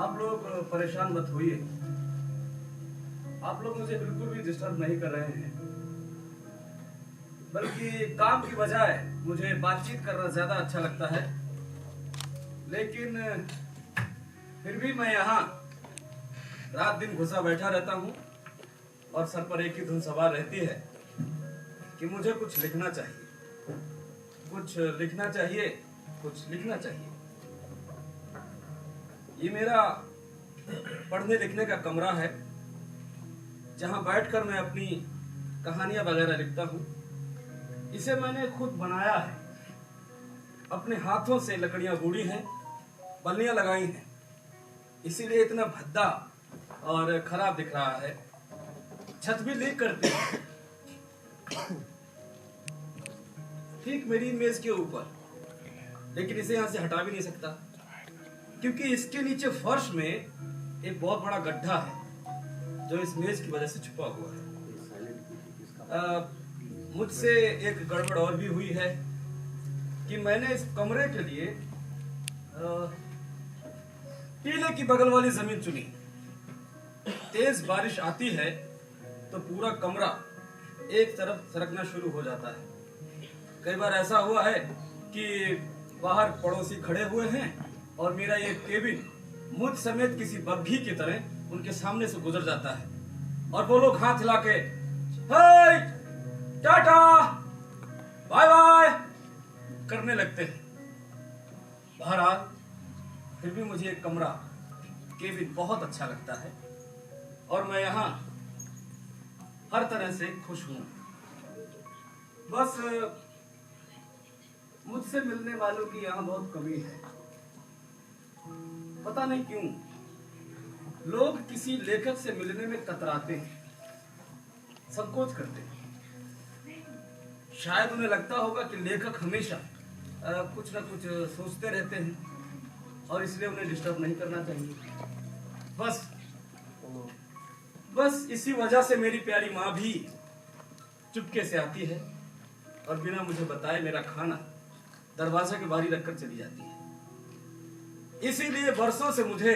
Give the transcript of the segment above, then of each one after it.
आप लोग परेशान मत होइए। आप लोग मुझे बिल्कुल भी डिस्टर्ब नहीं कर रहे हैं, बल्कि काम की बजाय मुझे बातचीत करना ज्यादा अच्छा लगता है। लेकिन फिर भी मैं यहाँ रात दिन घुसा बैठा रहता हूँ और सर पर एक ही धुन सवार रहती है कि मुझे कुछ लिखना चाहिए, कुछ लिखना चाहिए, कुछ लिखना चाहिए। ये मेरा पढ़ने लिखने का कमरा है, जहाँ बैठकर मैं अपनी कहानियां वगैरह लिखता हूँ। इसे मैंने खुद बनाया है, अपने हाथों से लकड़ियां गूड़ी हैं, बल्लियां लगाई हैं, इसीलिए इतना भद्दा और खराब दिख रहा है। छत भी लीक करती है, ठीक मेरी मेज के ऊपर, लेकिन इसे यहां से हटा भी नहीं सकता, क्योंकि इसके नीचे फर्श में एक बहुत बड़ा गड्ढा है जो इस मेज की वजह से छुपा हुआ है। मुझसे एक गड़बड़ और भी हुई है कि मैंने इस कमरे के लिए टीले की बगल वाली जमीन चुनी। तेज बारिश आती है तो पूरा कमरा एक तरफ सरकना शुरू हो जाता है। कई बार ऐसा हुआ है कि बाहर पड़ोसी खड़े हुए हैं और मेरा ये केबिन मुझ समेत किसी बग्घी की तरह उनके सामने से गुजर जाता है और वो लोग हाथ हिला के हे टाटा बाय बाय करने लगते हैं। बहरहाल फिर भी मुझे एक कमरा केबिन बहुत अच्छा लगता है और मैं यहाँ हर तरह से खुश हूँ। बस मुझसे मिलने वालों की यहाँ बहुत कमी है। पता नहीं क्यों लोग किसी लेखक से मिलने में कतराते हैं, संकोच करते हैं। शायद उन्हें लगता होगा कि लेखक हमेशा कुछ ना कुछ सोचते रहते हैं और इसलिए उन्हें डिस्टर्ब नहीं करना चाहिए। बस इसी वजह से मेरी प्यारी माँ भी चुपके से आती है और बिना मुझे बताए मेरा खाना दरवाजे के बाहर रखकर चली जाती है। इसीलिए बरसों से मुझे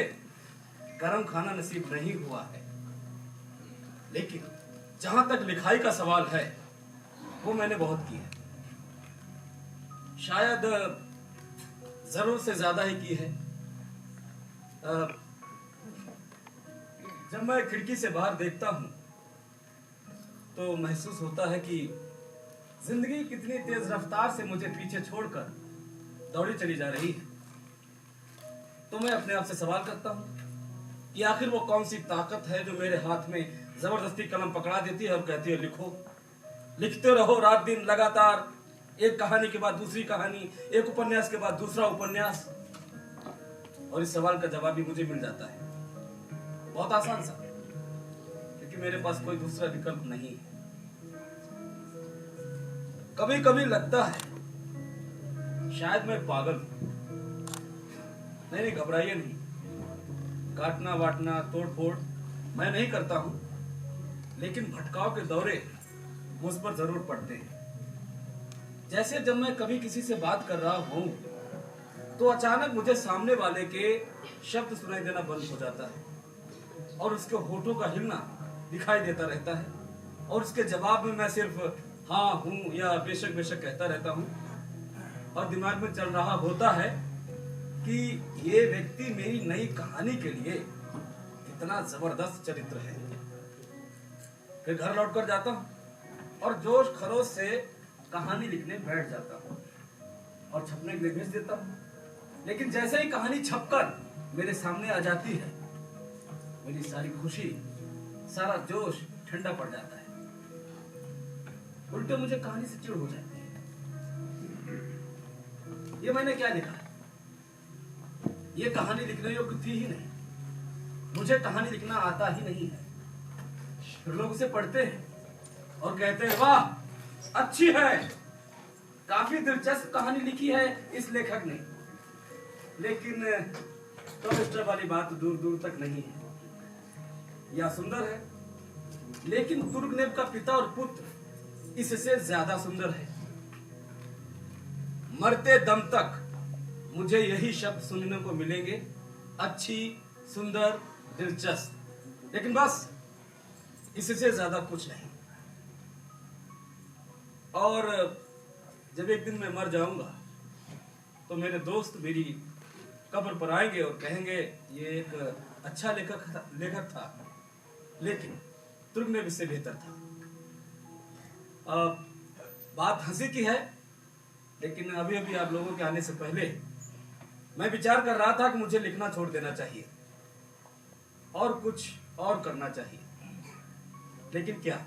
गरम खाना नसीब नहीं हुआ है। लेकिन जहां तक लिखाई का सवाल है वो मैंने बहुत की है, शायद जरूरत से ज्यादा ही की है। जब मैं खिड़की से बाहर देखता हूं तो महसूस होता है कि जिंदगी कितनी तेज रफ्तार से मुझे पीछे छोड़कर दौड़ी चली जा रही है। तो मैं अपने आप से सवाल करता हूं कि आखिर वो कौन सी ताकत है जो मेरे हाथ में जबरदस्ती कलम पकड़ा देती है और कहती है लिखो, लिखते रहो रात दिन लगातार, एक कहानी के बाद दूसरी कहानी, एक उपन्यास के बाद दूसरा उपन्यास। और इस सवाल का जवाब भी मुझे मिल जाता है, बहुत आसान सा, क्योंकि मेरे पास कोई दूसरा विकल्प नहीं है। कभी कभी लगता है शायद मैं पागल हूं। नहीं, घबराइए नहीं, काटना वाटना तोड़ फोड़ मैं नहीं करता हूं, लेकिन भटकाव के दौरे मुझ पर जरूर पड़ते हैं। जैसे जब मैं कभी किसी से बात कर रहा हूं तो अचानक मुझे सामने वाले के शब्द सुनाई देना बंद हो जाता है और उसके होठों का हिलना दिखाई देता रहता है और उसके जवाब में मैं सिर्फ हाँ हूं या बेशक बेशक कहता रहता हूं और दिमाग में चल रहा होता है कि ये व्यक्ति मेरी नई कहानी के लिए कितना जबरदस्त चरित्र है। फिर घर लौटकर जाता हूं और जोश खरोश से कहानी लिखने बैठ जाता हूं और छपने के लिए भेज देता हूं। लेकिन जैसे ही कहानी छपकर मेरे सामने आ जाती है, मेरी सारी खुशी, सारा जोश ठंडा पड़ जाता है। उल्टे मुझे कहानी से चिढ़ हो जाती है। ये मैंने क्या लिखा है? ये कहानी लिखने योग्य थी ही नहीं। मुझे कहानी लिखना आता ही नहीं है। फिर लोग उसे पढ़ते हैं और कहते हैं वाह अच्छी है, काफी दिलचस्प कहानी लिखी है इस लेखक ने। लेकिन तो वाली बात दूर दूर तक नहीं है। यह सुंदर है, लेकिन तुर्गनेव का पिता और पुत्र इससे ज्यादा सुंदर है। मरते दम तक मुझे यही शब्द सुनने को मिलेंगे, अच्छी, सुंदर, दिलचस्प, लेकिन बस इससे ज्यादा कुछ नहीं। और जब एक दिन मैं मर जाऊंगा तो मेरे दोस्त मेरी कब्र पर आएंगे और कहेंगे ये एक अच्छा लेखक था, लेकिन तुर्गनेव इससे बेहतर था। बात हंसी की है, लेकिन अभी अभी आप लोगों के आने से पहले मैं विचार कर रहा था कि मुझे लिखना छोड़ देना चाहिए और कुछ और करना चाहिए। लेकिन क्या,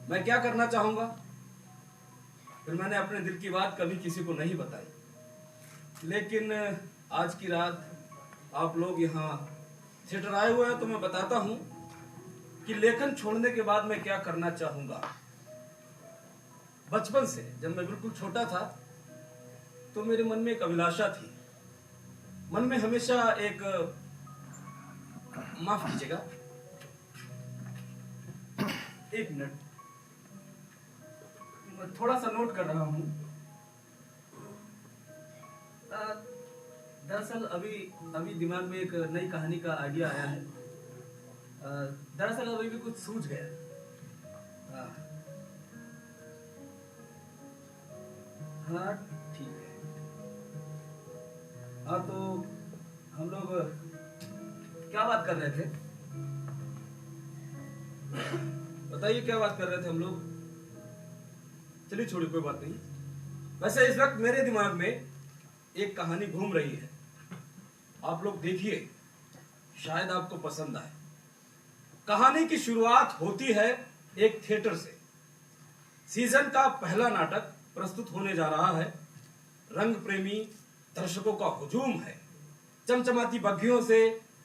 मैं क्या करना चाहूंगा? फिर मैंने अपने दिल की बात कभी किसी को नहीं बताई। लेकिन आज की रात आप लोग यहाँ थिएटर आए हुए हैं तो मैं बताता हूं कि लेखन छोड़ने के बाद मैं क्या करना चाहूंगा। बचपन से जब मैं बिल्कुल छोटा था तो मेरे मन में एक अभिलाषा थी। मन में हमेशा एक, माफ कीजिएगा, एक मिनट, मैं थोड़ा सा नोट कर रहा हूं। दरअसल अभी दिमाग में एक नई कहानी का आइडिया आया है। दरअसल अभी भी कुछ सूझ गया। हाँ ठीक है। हाँ तो हम लोग क्या बात कर रहे थे? बताइए क्या बात कर रहे थे हम लोग? चलिए छोड़िए, कोई बात नहीं। वैसे इस वक्त मेरे दिमाग में एक कहानी घूम रही है, आप लोग देखिए, शायद आपको पसंद आए। कहानी की शुरुआत होती है एक थिएटर से। सीजन का पहला नाटक प्रस्तुत होने जा रहा है। रंग प्रेमी दर्शकों का हुजूम है। चमचमाती बग्घियों से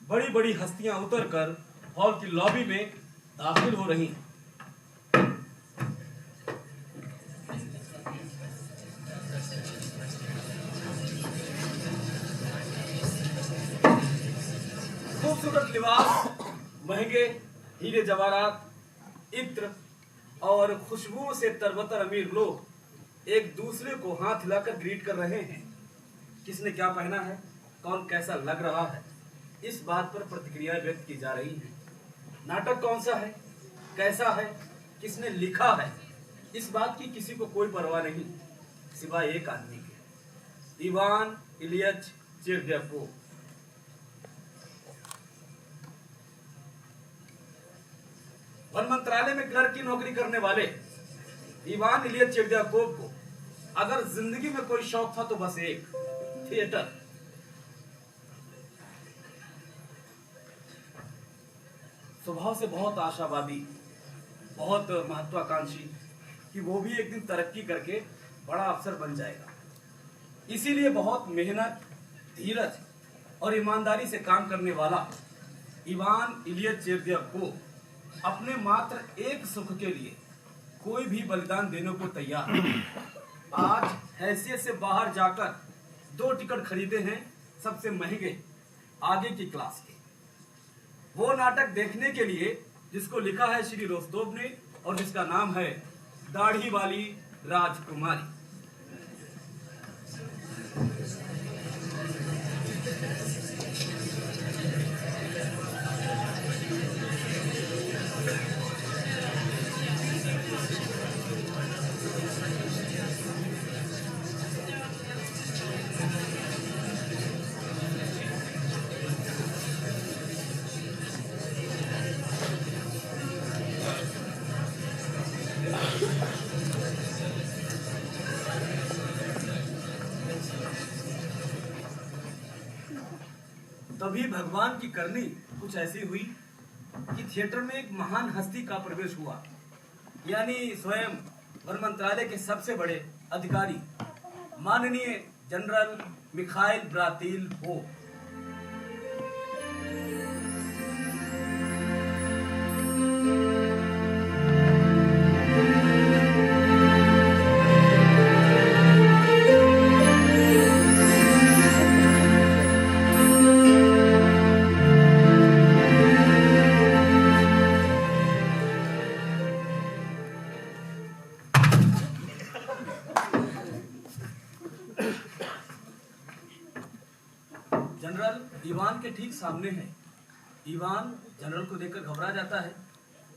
बड़ी बड़ी हस्तियां उतरकर हॉल की लॉबी में दाखिल हो रही हैं। खूबसूरत लिबास, महंगे हीरे जवाहरात, इत्र और खुशबू से तरबतर अमीर लोग एक दूसरे को हाथ हिलाकर ग्रीट कर रहे हैं। किसने क्या पहना है, कौन कैसा लग रहा है, इस बात पर प्रतिक्रियाएं व्यक्त की जा रही हैं। नाटक कौन सा है, कैसा है, किसने लिखा है, इस बात की किसी को कोई परवाह नहीं, सिवाय एक आदमी के, इवान इलियच चिरड्याकोव। वन मंत्रालय में क्लर्क की नौकरी करने वाले इवान इलियच चिरड्याकोव को अगर जिंदगी में कोई शौक था तो बस एक, थिएटर। स्वभाव से बहुत आशावादी, बहुत महत्वाकांक्षी कि वो भी एक दिन तरक्की करके बड़ा अफसर बन जाएगा। इसीलिए बहुत मेहनत, धीरज और ईमानदारी से काम करने वाला इवान इलियच चिरड्याकोव अपने मात्र एक सुख के लिए कोई भी बलिदान देने को तैयार है। आज हैसियत से बाहर जाकर 2 टिकट खरीदे हैं, सबसे महंगे, आगे की क्लास के, वो नाटक देखने के लिए जिसको लिखा है श्री रोस्तोव ने और जिसका नाम है दाढ़ी वाली राजकुमारी। तभी भगवान की करनी कुछ ऐसी हुई कि थिएटर में एक महान हस्ती का प्रवेश हुआ, यानी स्वयं वन मंत्रालय के सबसे बड़े अधिकारी माननीय जनरल मिखाइल ब्रातिल हो। ईवान के ठीक सामने है। ईवान जनरल को देखकर घबरा जाता है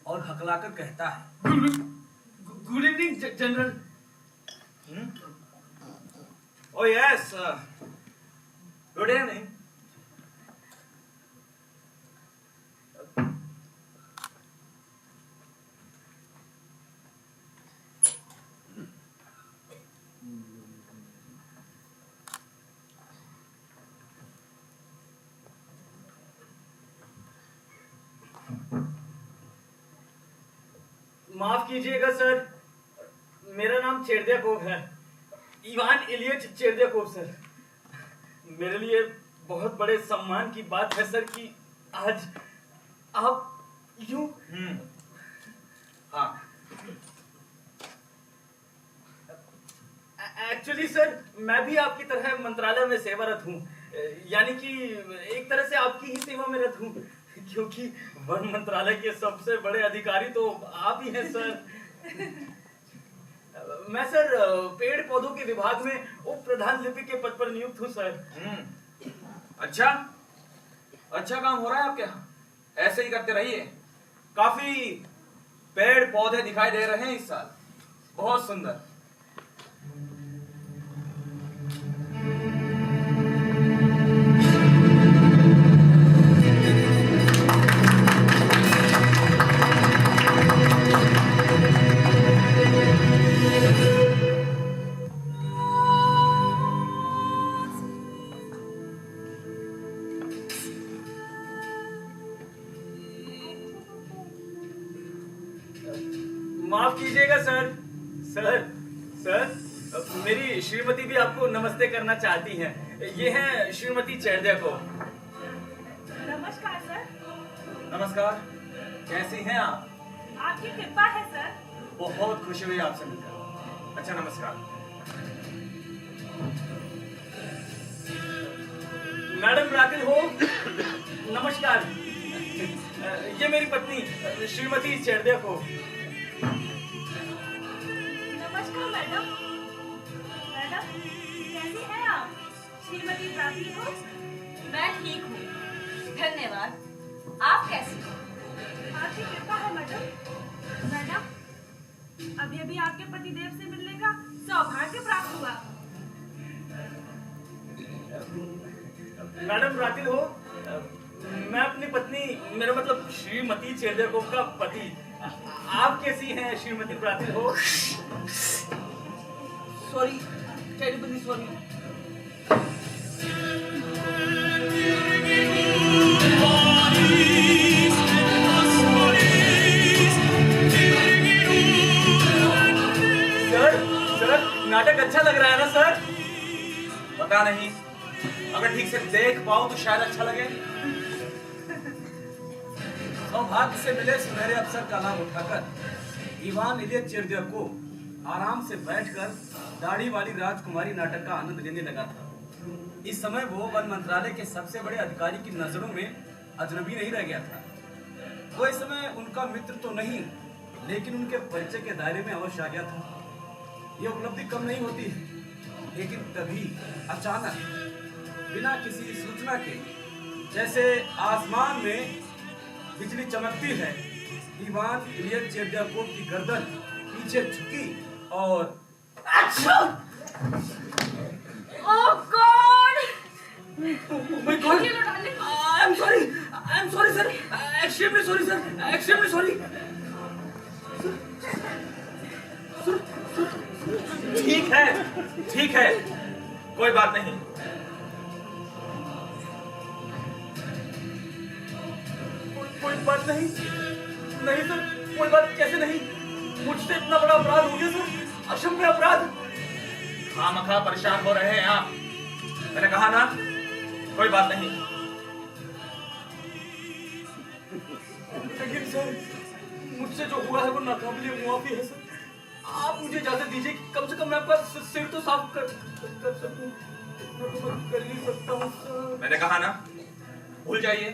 और हकलाकर कहता है, good evening general. Oh yes, good evening. माफ कीजिएगा सर, मेरा नाम चेरद्याकोव है, इवान इलियच चेरद्याकोव सर। मेरे लिए बहुत बड़े सम्मान की बात है सर कि आज आप यूं। हाँ, एक्चुअली सर मैं भी आपकी तरह मंत्रालय में सेवारत हूँ, यानी कि एक तरह से आपकी ही सेवा में रत हूँ, क्योंकि वन मंत्रालय के सबसे बड़े अधिकारी तो आप ही हैं सर। मैं सर पेड़ पौधों के विभाग में उप प्रधान लिपिक के पद पर नियुक्त हूँ सर। अच्छा अच्छा काम हो रहा है आपके यहाँ, ऐसे ही करते रहिए। काफी पेड़ पौधे दिखाई दे रहे हैं इस साल, बहुत सुंदर। माफ कीजिएगा सर, सर सर मेरी श्रीमती भी आपको नमस्ते करना चाहती हैं। ये हैं श्रीमती चेरद्याकोव। नमस्कार सर। नमस्कार, कैसी हैं आप? आपकी कृपा है सर। बहुत खुशी हुई आपसे मिलकर। अच्छा, नमस्कार। मैडम राकिल हो, नमस्कार। ये मेरी पत्नी श्रीमती चेरद्याकोव। नमस्कार मैडम। मैडम कैसी हैं आप? श्रीमती प्राप्ति हो? मैं ठीक हूँ, धन्यवाद। आप कैसी हो? आपकी कृपा है मैडम। मैडम अभी अभी आपके पतिदेव से मिलने का सौभाग्य प्राप्त हुआ। मैडम राकिल हो, मैं अपनी पत्नी, मेरा मतलब श्रीमती चेरद्याकोव का पति। आप कैसी हैं श्रीमती प्रातिल हो? Sorry, terribly sorry. सर नाटक अच्छा लग रहा है ना सर? पता नहीं, अगर ठीक से देख पाऊं तो शायद अच्छा लगे। सौभाग्य से मिले सुनहरे अवसर का लाभ उठाकर इवान इलियच चेरद्याकोव आराम से बैठकर दाढ़ी वाली राजकुमारी नाटक का आनंद लेने लगा था। इस समय वो वन मंत्रालय के सबसे बड़े अधिकारी की नजरों में अजनबी नहीं रह गया था। वो इस समय उनका मित्र तो नहीं, लेकिन उनके परिचय के दायरे में अवश्य आ गया था। ये उपलब्धि कम नहीं होती है, लेकिन तभी अचानक बिना किसी सूचना के, जैसे आसमान में बिजली चमकती है, इवान इलियच चेरद्याकोव की गर्दन पीछे झुकी और ओह गॉड! My God! ये लो darling. I am sorry sir, extremely sorry sir, extremely sorry. ठीक है, कोई बात नहीं। कोई बात नहीं, नहीं सर, कोई बात कैसे नहीं? मुझसे इतना बड़ा अपराध हो गया सर, अक्षम्य अपराध। खामखा परेशान हो रहे हैं आप, मैंने कहा ना, कोई बात नहीं। लेकिन सर मुझसे जो हुआ है वो नाकाबिले मुआफी है सर। आप मुझे इजाजत दीजिए कि कम से कम मैं आपका सिर तो साफ कर सकूं। इतना तो मैं कर ही सकता हूं सर। मैंने कहा ना, भूल जाइए।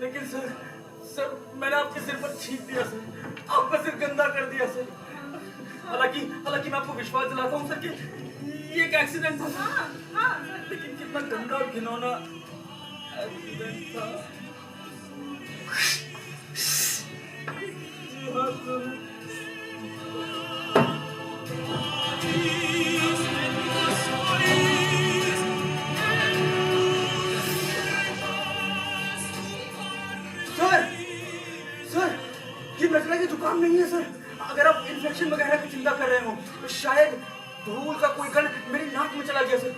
लेकिन सर मैंने आपके सिर पर छींक दिया सर, आपका सिर गंदा कर दिया सर। हालांकि हालांकि मैं आपको विश्वास दिलाता हूँ सर कि ये एक एक्सीडेंट था। हाँ हाँ सर। लेकिन कितना गंदा और घिनौना एक्सीडेंट था। जी हाँ सर। सर सर ये नजला की जुकाम नहीं है सर। अगर आप इन्फेक्शन वगैरह की चिंता कर रहे हो तो शायद धूल का कोई कण मेरी नाक में चला गया सर।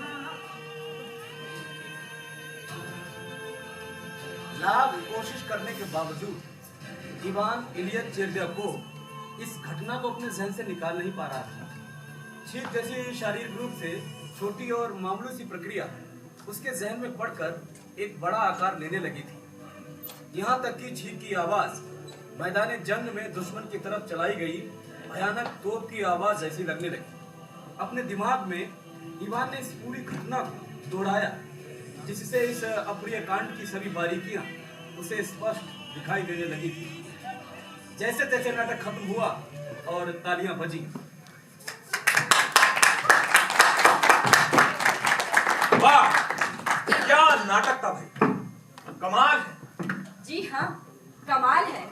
लाख कोशिश करने के बावजूद इवान इलियट चेरद्याकोव इस घटना को अपने जहन से निकाल नहीं पा रहा था। छींक जैसी शारीरिक रूप से छोटी और मामूली सी प्रक्रिया उसके जहन में पड़कर एक बड़ा आकार लेने लगी थी। यहाँ तक कि छींक की आवाज मैदान जंग में दुश्मन की तरफ चलाई गई भयानक तोप की आवाज जैसी लगने लगी। अपने दिमाग में इवान ने इस पूरी घटना को दोहराया, जिससे इस अप्रिय कांड की सभी बारीकियां उसे स्पष्ट दिखाई देने लगी थी। जैसे तैसे नाटक खत्म हुआ और तालियां बजी। वाह, क्या नाटक था भाई, कमाल है। जी हाँ, कमाल है।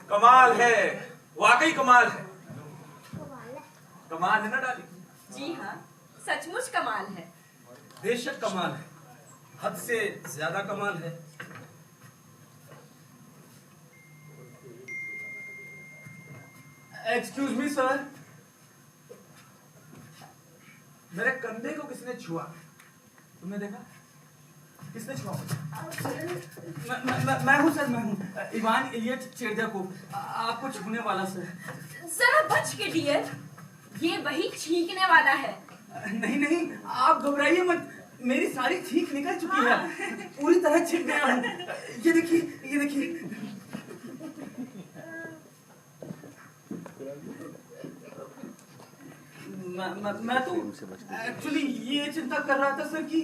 कमाल है, वाकई कमाल है। कमाल है ना डाली? जी हाँ, सचमुच कमाल है। बेशक कमाल है, हद से ज्यादा कमाल है। Excuse me sir. मेरे कंधे को किसने छुआ? तुमने देखा? किसने छुआ मुझे? मैं हूँ सर, मैं हूँ इवान इलियट चेरद्याकोव। आपको छूने वाला सर। जरा बच के डियर, ये वही छींकने वाला है। नहीं नहीं, आप घबराइए मत। मेरी सारी छींक निकल चुकी है, पूरी तरह छिप गया हूँ। ये देखिए, ये देखिए। मैं तो एक्चुअली ये चिंता कर रहा था सर कि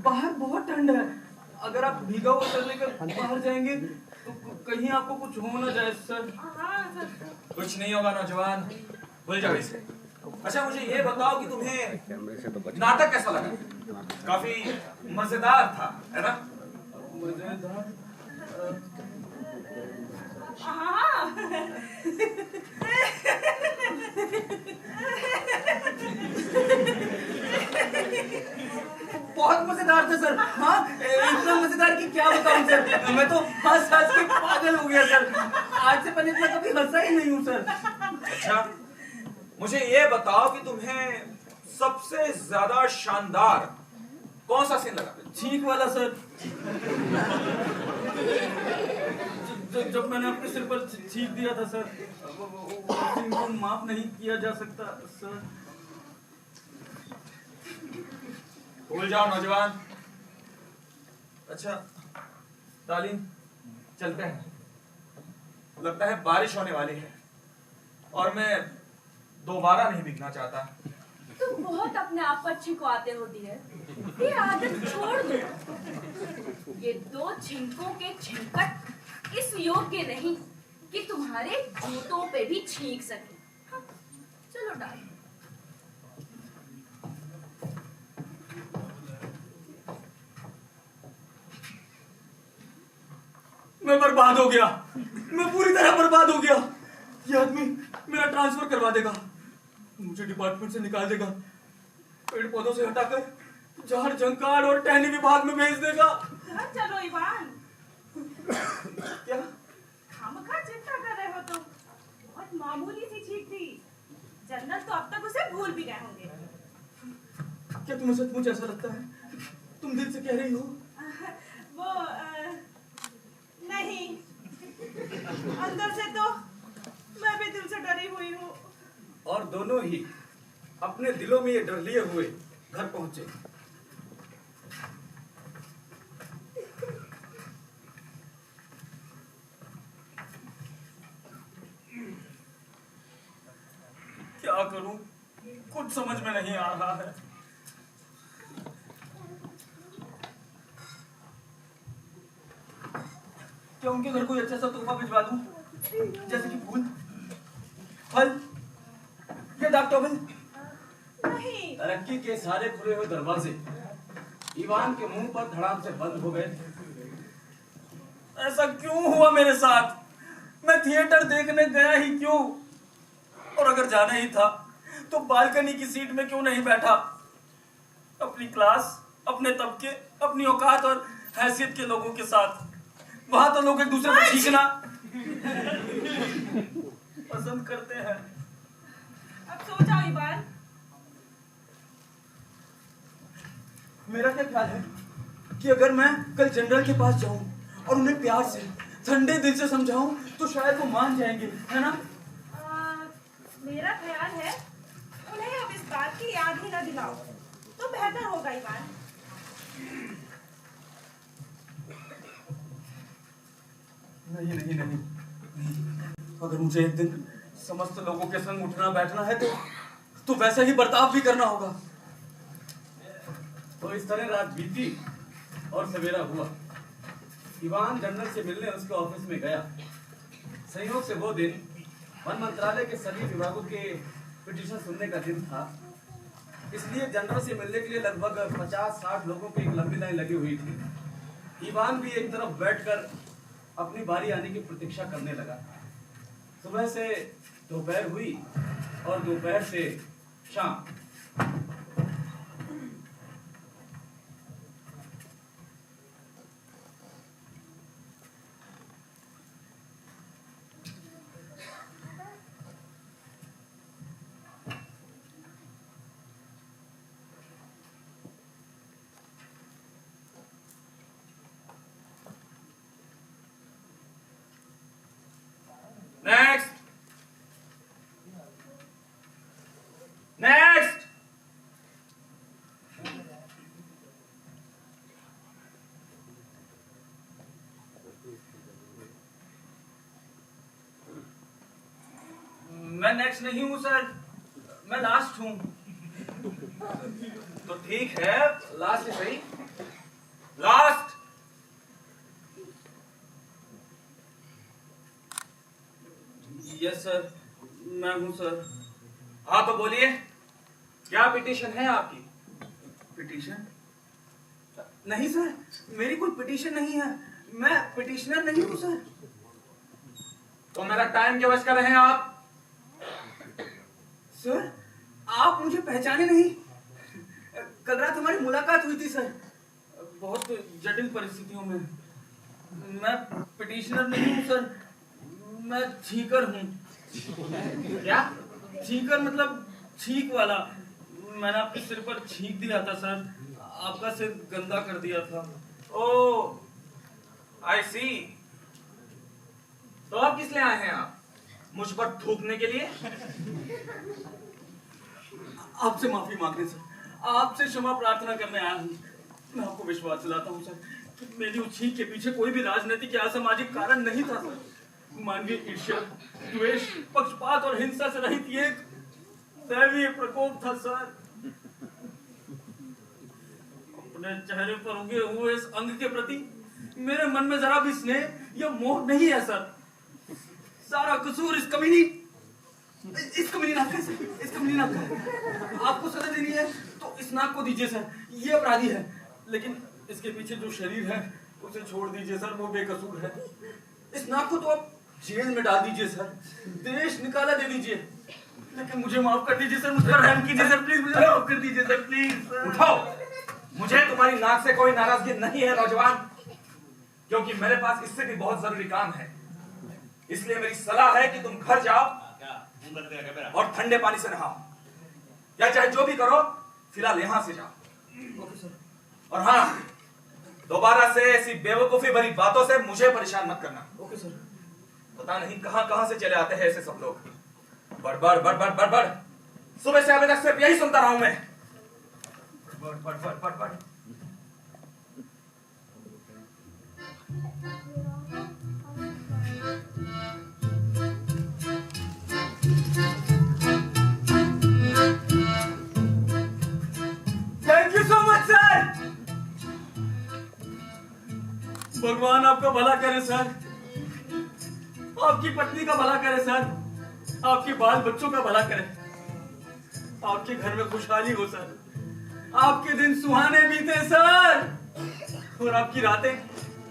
बाहर बहुत ठंड है। अगर आप भीगा हुआ सर लेकर बाहर जाएंगे तो कहीं आपको कुछ हो ना जाए सर। हाँ सर। कुछ नहीं होगा नौजवान, भूल जाओ इसे। अच्छा मुझे ये बताओ कि तुम्हें नाटक कैसा लगा? काफी मजेदार था, है ना? मजेदार? हाँ। बहुत मजेदार था सर। हाँ, इतना मजेदार कि क्या बताऊं सर। मैं तो हंस हंस के पागल हो गया सर। आज से पहले इतना कभी हंसा ही नहीं हूँ सर। अच्छा मुझे ये बताओ कि तुम्हें सबसे ज्यादा शानदार कौन सा सीन लगा? छींक वाला सर। जब मैंने अपने सिर पर छींक दिया था सर, वो सीन को माफ नहीं किया जा सकता सर। भूल जाओ नौजवान। अच्छा तालीम, चलते हैं। लगता है बारिश होने वाली है और मैं दोबारा नहीं भीगना चाहता। तुम बहुत अपने आप पर छिंकवाते हो डियर। ये आदत छोड़ दो। ये दो छिंकों के छिंकट इस योग्य नहीं कि तुम्हारे जूतों पे भी छींक सके। हाँ, चलो डाल। मैं बर्बाद हो गया, मैं पूरी तरह बर्बाद हो गया। ये आदमी मेरा ट्रांसफर करवा देगा, मुझे डिपार्टमेंट से निकाल देगा, पेड़ पौधों से हटाकर झाड़ जंकार और टहनी विभाग में भेज देगा। घर चलो इवान। क्या? खामखा चिंता कर रहे हो तुम। बहुत मामूली सी छींक थी। जनरल तो अब तक उसे भूल भी गए होंगे। क्या तुम्हें सचमुच ऐसा लगता है? तुम दिल से कह रही हो? वो नहीं, अंदर से तो मैं भी दिल से डरी हुई हूँ। और दोनों ही अपने दिलों में ये डर लिए हुए घर पहुंचे। क्या करूं, कुछ समझ में नहीं आ रहा है। क्या उनके घर कोई अच्छा सा तोहफा भिजवा दूं, जैसे कि फूल, फल या दागटोबल? नहीं। तरक्की के सारे खुले हुए दरवाजे ईवान के मुंह पर धड़ाम से बंद हो गए। ऐसा क्यों हुआ मेरे साथ? मैं थिएटर देखने गया ही क्यों? और अगर जाना ही था तो बालकनी की सीट में क्यों नहीं बैठा? अपनी क्लास, अपने तबके, अपनी औकात और हैसियत के लोगों के साथ। वहां तो लोग एक दूसरे पर चीखना पसंद करते हैं। अब सो जाओ ईवान। मेरा क्या ख्याल है कि अगर मैं कल जनरल के पास जाऊं और उन्हें प्यार से, ठंडे दिल से समझाऊं तो शायद वो मान जाएंगे, है ना? मेरा ख्याल है उन्हें अब इस बात की याद ही न दिलाओ तो बेहतर होगा ईवान। नहीं नहीं नहीं नहीं। अगर मुझे एक दिन समस्त लोगों के संग उठना बैठना है तो वैसा ही बर्ताव भी करना होगा। तो इस तरह रात बीती और सवेरा हुआ। ईवान जनरल से मिलने उसके ऑफिस में गया। संयोग से वो दिन वन मंत्रालय के सभी विभागों के पिटीशन सुनने का दिन था। इसलिए जनरल से मिलने के लिए लगभग 50-60 लोगों की एक लंबी लाइन लगी हुई थी। ईवान भी एक तरफ बैठकर अपनी बारी आने की प्रतीक्षा करने लगा। सुबह से दोपहर हुई और दोपहर से शाम। Next next. मैं नेक्स्ट नहीं हूं सर, मैं लास्ट हूं। तो ठीक है, लास्ट ही सही। लास्ट। यस सर, मैं हूं सर। हाँ तो बोलिए, क्या पिटीशन है आपकी? पिटीशन? नहीं सर, मेरी कोई पिटीशन नहीं है। मैं पिटिशनर नहीं हूं सर। तो मेरा टाइम क्यों वेस्ट कर रहे हैं आप? सर, आप मुझे पहचाने नहीं? कल रात हमारी मुलाकात हुई थी सर, बहुत जटिल परिस्थितियों में। मैं पिटिशनर नहीं हूं सर, मैं छींकर हूं। क्या? छींकर मतलब छींक वाला। मैंने आपके सिर पर छींक दिया था सर, आपका सिर गंदा कर दिया था। ओह, आई सी। तो अब किस लिए आए हैं आप? मुझ पर थूकने के लिए? आपसे माफी मांगने सर, आपसे क्षमा प्रार्थना करने आया हूँ। मैं आपको विश्वास दिलाता हूँ सर कि मेरी उस छींक के पीछे कोई भी राजनीतिक या असामाजिक कारण नहीं था सर। मानवीय ईर्ष्या, द्वेष, पक्षपात और हिंसा से रहित ये एक दैवीय प्रकोप था सर। अपने चेहरे पर उगे हुए इस अंग के प्रति मेरे मन में जरा भी स्नेह या मोह नहीं है सर। सारा कसूर इस कमीनी नाक का है सर, इस कमीनी नाक का। आपको सजा देनी है तो इस नाक को दीजिए सर, ये अपराधी है। लेकिन इसके पीछे जो शरीर है उसे छोड़ दीजिए सर, वो बेकसूर है। इस नाक को तो आप जेल में डाल दीजिए सर, देश निकाला दे दीजिए। लेकिन मुझे माफ कर दीजिए सर, मुझ पर रहम कीजिए सर, प्लीज मुझे माफ कर दीजिए सर, प्लीज सर। उठाओ, मुझे तुम्हारी नाक से कोई नाराजगी नहीं है नौजवान, क्योंकि मेरे पास इससे भी बहुत जरूरी काम है। इसलिए मेरी सलाह है कि तुम घर जाओ और ठंडे पानी से नहाओ, या चाहे जो भी करो, फिलहाल यहां से जाओ। Okay sir. और हाँ, दोबारा से ऐसी बेवकूफी भरी बातों से मुझे परेशान मत करना। Okay sir. पता नहीं कहां से चले आते हैं ऐसे सब लोग। बड़बड़ बड़बड़ बड़बड़, सुबह से अभी तक सिर्फ यही सुनता रहा हूं मैं। बड़बड़ बड़बड़ बड़बड़। Thank you so much sir. भगवान आपका भला करे सर, आपकी पत्नी का भला करे सर, आपके बाल बच्चों का भला करे। आपके घर में खुशहाली हो सर, आपके दिन सुहाने बीते सर, और आपकी रातें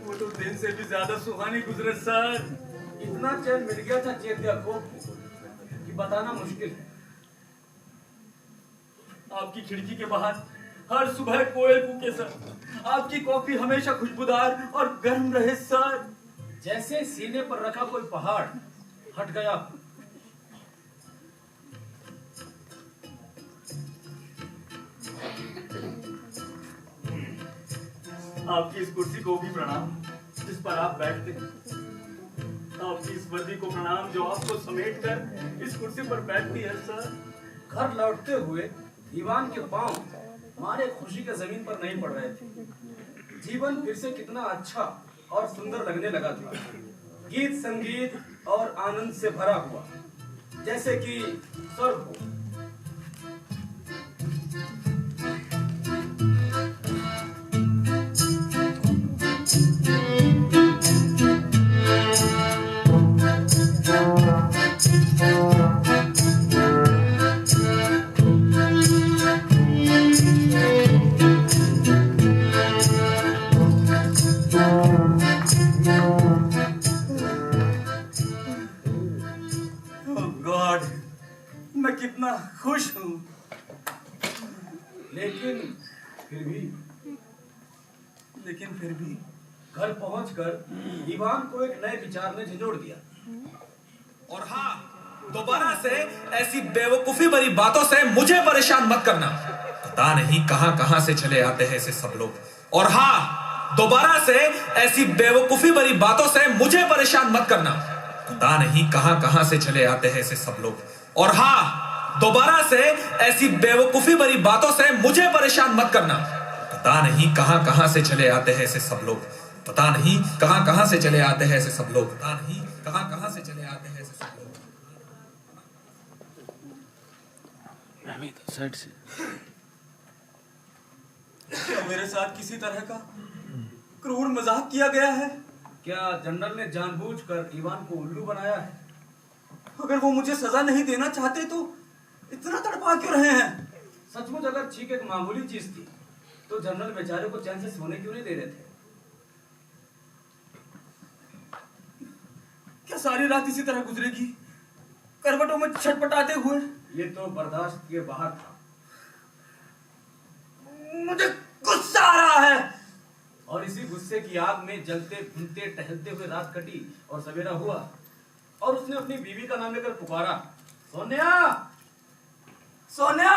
वो तो दिन से भी ज्यादा सुहानी गुजरे सर। इतना चैन मिल गया था चेत याकूब कि बताना मुश्किल है। आपकी खिड़की के बाहर हर सुबह कोयल कूके सर, आपकी कॉफी हमेशा खुशबूदार और गर्म रहे सर। जैसे सीने पर रखा कोई पहाड़ हट गया। आपकी इस कुर्सी को भी प्रणाम जिस पर आप बैठते हैं, आपकी इस वर्दी को प्रणाम जो आपको समेट कर इस कुर्सी पर बैठती है सर। घर लौटते हुए ईवान के पांव मारे खुशी के जमीन पर नहीं पड़ रहे थे। जीवन फिर से कितना अच्छा और सुंदर लगने लगा था। गीत संगीत और आनंद से भरा हुआ, जैसे कि स्वर्ग हो। गॉड, मैं कितना खुश हूँ। लेकिन फिर भी घर पहुंचकर ईवान को एक नए विचार ने झंझोड़ दिया। और हाँ, दोबारा से ऐसी बेवकूफी भरी बातों से मुझे परेशान मत करना। पता नहीं कहां कहां से चले आते हैं ऐसे सब लोग। और हाँ, दोबारा से ऐसी बेवकूफी भरी बातों से मुझे परेशान मत करना। पता नहीं कहां कहां से चले आते हैं ऐसे सब लोग। और हाँ, दोबारा से ऐसी बेवकूफी भरी बातों से मुझे परेशान मत करना। पता नहीं कहां कहां से चले आते हैं ऐसे सब लोग। पता नहीं कहां कहां से चले आते हैं ऐसे सब लोग। पता नहीं कहां कहां से चले आते हैं ऐसे सब लोग। क्या मेरे साथ किसी तरह का क्रूर मजाक किया गया है? क्या जनरल ने जानबूझकर ईवान को उल्लू बनाया है? अगर वो मुझे सजा नहीं देना चाहते तो इतना तड़पा क्यों रहे हैं? सचमुच अगर चीख एक मामूली चीज थी तो जनरल बेचारे को चैन से सोने क्यों नहीं दे रहे थे? क्या सारी रात इसी तरह गुजरेगी, करवटों में छटपटाते हुए? ये तो बर्दाश्त के बाहर था। मुझे गुस्सा आ रहा है। और इसी गुस्से की आग में जलते भुनते टहलते हुए रात कटी और सवेरा हुआ और उसने अपनी बीवी का नाम लेकर पुकारा, सोनिया, सोनिया,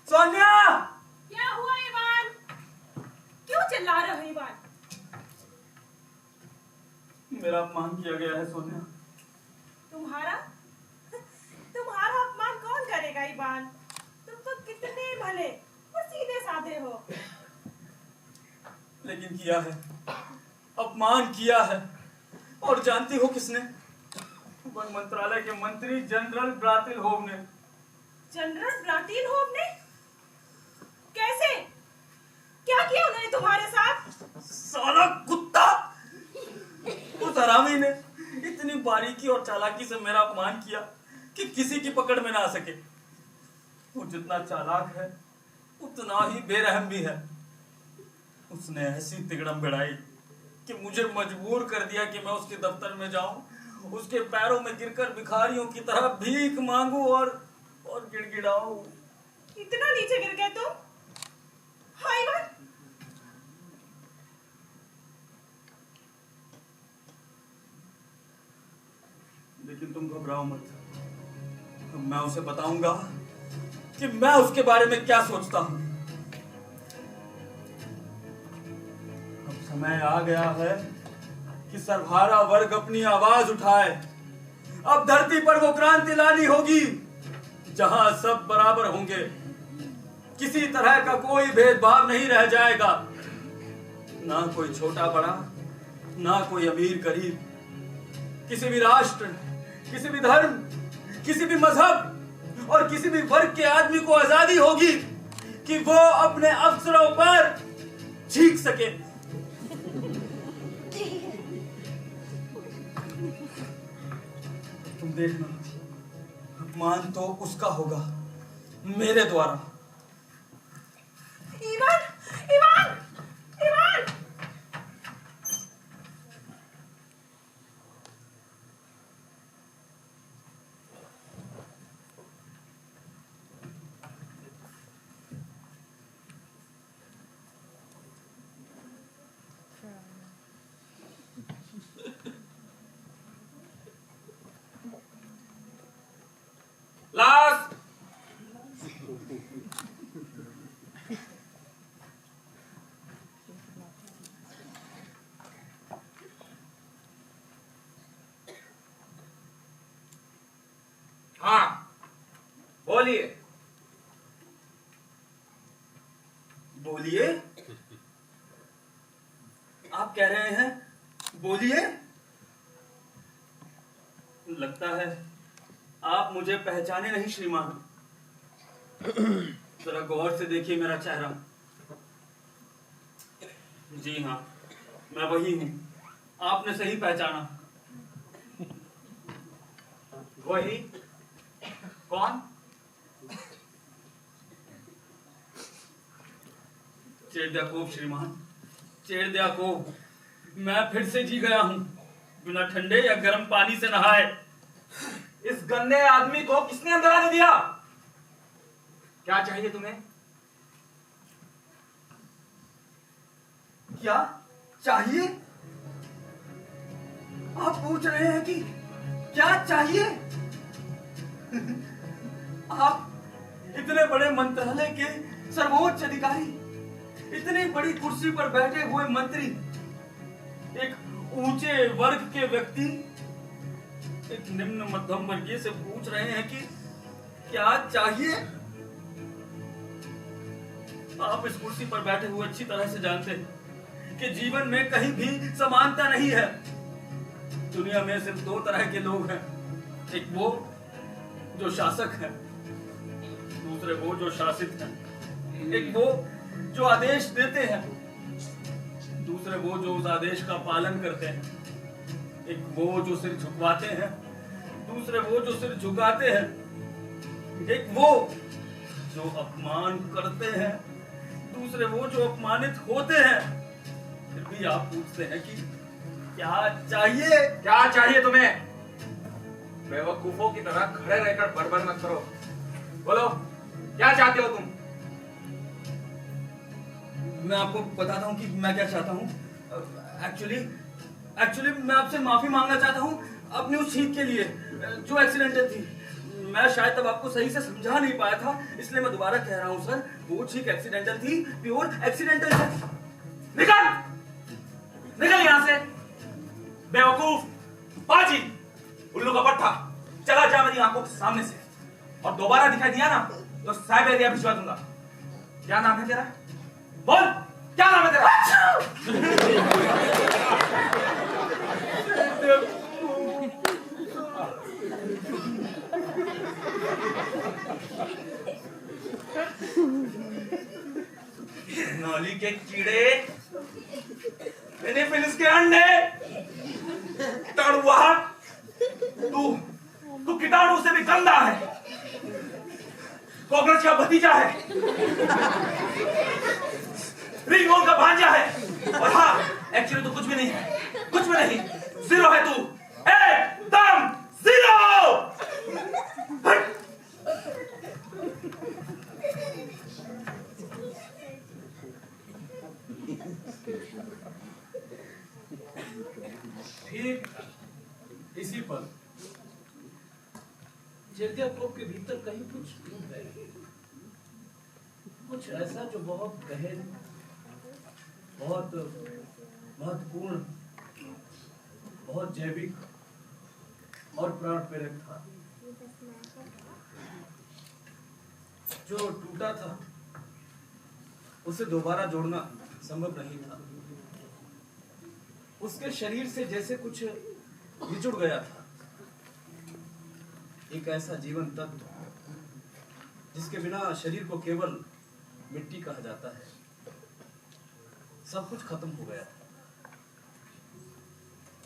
सोनिया। क्या हुआ ईवान? क्यों चिल्ला रहे हो ईवान? मेरा अपमान किया गया है सोनिया। तुम्हारा अपमान कौन करेगा ईवान? तुम तो कितने भले और सीधे साधे हो। लेकिन किया है, अपमान किया है। और जानती हो किसने? वन मंत्रालय के मंत्री जनरल ब्रातिलहोव ने। जनरल ब्रातिलहोव ने? कैसे? क्या किया उन्होंने तुम्हारे साथ? साला कुत्ता! उस हरामी ने इतनी बारीकी और चालाकी से मेरा अपमान किया कि किसी की पकड़ में ना आ सके। वो जितना चालाक है उतना ही बेरहम भी है। उसने ऐसी तिगड़म भिड़ाई कि मुझे मजबूर कर दिया कि मैं उसके दफ्तर में जाऊं, उसके पैरों में गिरकर भिखारियों की तरह भीख मांगू और गिड़गिड़ाऊं। इतना नीचे गिर गए तुम? हाँ ईवान? लेकिन तुम घबराओ मत, मैं उसे बताऊंगा कि मैं उसके बारे में क्या सोचता हूं। अब समय आ गया है कि सर्वहारा वर्ग अपनी आवाज उठाए। अब धरती पर वो क्रांति लानी होगी जहां सब बराबर होंगे, किसी तरह का कोई भेदभाव नहीं रह जाएगा। ना कोई छोटा बड़ा, ना कोई अमीर गरीब, किसी भी राष्ट्र, किसी भी धर्म, किसी भी मजहब और किसी भी वर्ग के आदमी को आजादी होगी कि वो अपने अवसरों पर चीख सके। तुम देखना, मान तो उसका होगा, मेरे द्वारा। Ivan, Ivan, Ivan. लास्ट। हाँ, बोलिए। बोलिए। आप कह रहे हैं बोलिए? लगता है आप मुझे पहचाने नहीं श्रीमान। जरा गौर से देखिए मेरा चेहरा। जी हाँ, मैं वही हूं। आपने सही पहचाना। वही? कौन? चेड़द्याकोव श्रीमान, चेड़द्याकोव। मैं फिर से जी गया हूं, बिना ठंडे या गर्म पानी से नहाए। इस गंदे आदमी को किसने अंदर आने दिया? क्या चाहिए तुम्हें? क्या चाहिए? आप पूछ रहे हैं कि क्या चाहिए? आप इतने बड़े मंत्रालय के सर्वोच्च अधिकारी, इतनी बड़ी कुर्सी पर बैठे हुए मंत्री, एक ऊंचे वर्ग के व्यक्ति एक निम्न मध्यम वर्गीय से पूछ रहे हैं कि क्या चाहिए? आप इस कुर्सी पर बैठे हुए अच्छी तरह से जानते हैं कि जीवन में कहीं भी समानता नहीं है। दुनिया में सिर्फ दो तरह के लोग हैं, एक वो जो शासक हैं, दूसरे वो जो शासित हैं। एक वो जो आदेश देते हैं, दूसरे वो जो उस आदेश का पालन करते हैं। एक वो जो सिर झुकवाते हैं, दूसरे वो जो सिर झुकाते हैं। एक वो जो अपमान करते हैं, दूसरे वो जो अपमानित होते हैं। फिर भी आप पूछते हैं कि क्या चाहिए? क्या चाहिए तुम्हें? बेवकूफों की तरह खड़े रहकर बड़बड़ मत करो। बोलो, क्या चाहते हो तुम? मैं आपको बताता हूँ कि मैं क्या चाहता हूँ। एक्चुअली मैं आपसे माफी मांगना चाहता हूँ अपनी उस छींक के लिए जो एक्सीडेंटल थी। मैं शायद तब आपको सही से समझा नहीं पाया था, इसलिए मैं दोबारा कह रहा हूँ सर, वो छींक एक्सीडेंटल थी, प्योर एक्सीडेंटल थी। निकल! निकल यहां से! बेवकूफ! बाजी! उल्लू का पट्टा! चला जा मेरी आंखों के सामने से। और दोबारा दिखाई दिया ना तो साइबेरिया भिजवा दूंगा। क्या नाम है तेरा? बोल, क्या नाम है तेरा? नाली के कीड़े, एनोफिलिस के अंडे, कीटाणु, तू कीटाणु से भी गंदा है, कॉकरोच का भतीजा है, रिंगोन का भांजा है, और हाँ, एक्चुअली तू कुछ भी नहीं है, कुछ भी नहीं, जीरो है तू, एकदम जीरो। ठीक इसी पर चेड़द्याकोव के भीतर कहीं कुछ ऐसा जो बहुत गहन, बहुत महत्वपूर्ण, बहुत जैविक और प्राण प्रेरक था। जो टूटा था उसे दोबारा जोड़ना संभव नहीं था। उसके शरीर से जैसे कुछ निचुड़ गया था, एक ऐसा जीवन तत्व जिसके बिना शरीर को केवल मिट्टी कहा जाता है। सब कुछ खत्म हो गया था,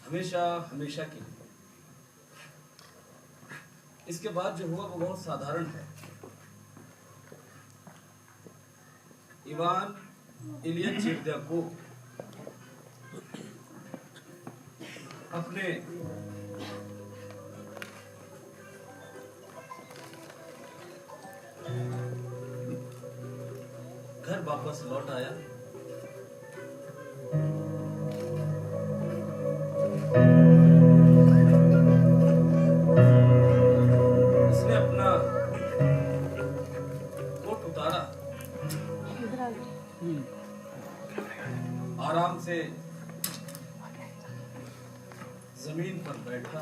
हमेशा हमेशा के लिए। इसके बाद जो हुआ वो बहुत साधारण है। इवान इलियच चिर्दियाकोव अपने घर वापस लौट आया। उसने अपना कोट उतारा, आराम से जमीन पर बैठा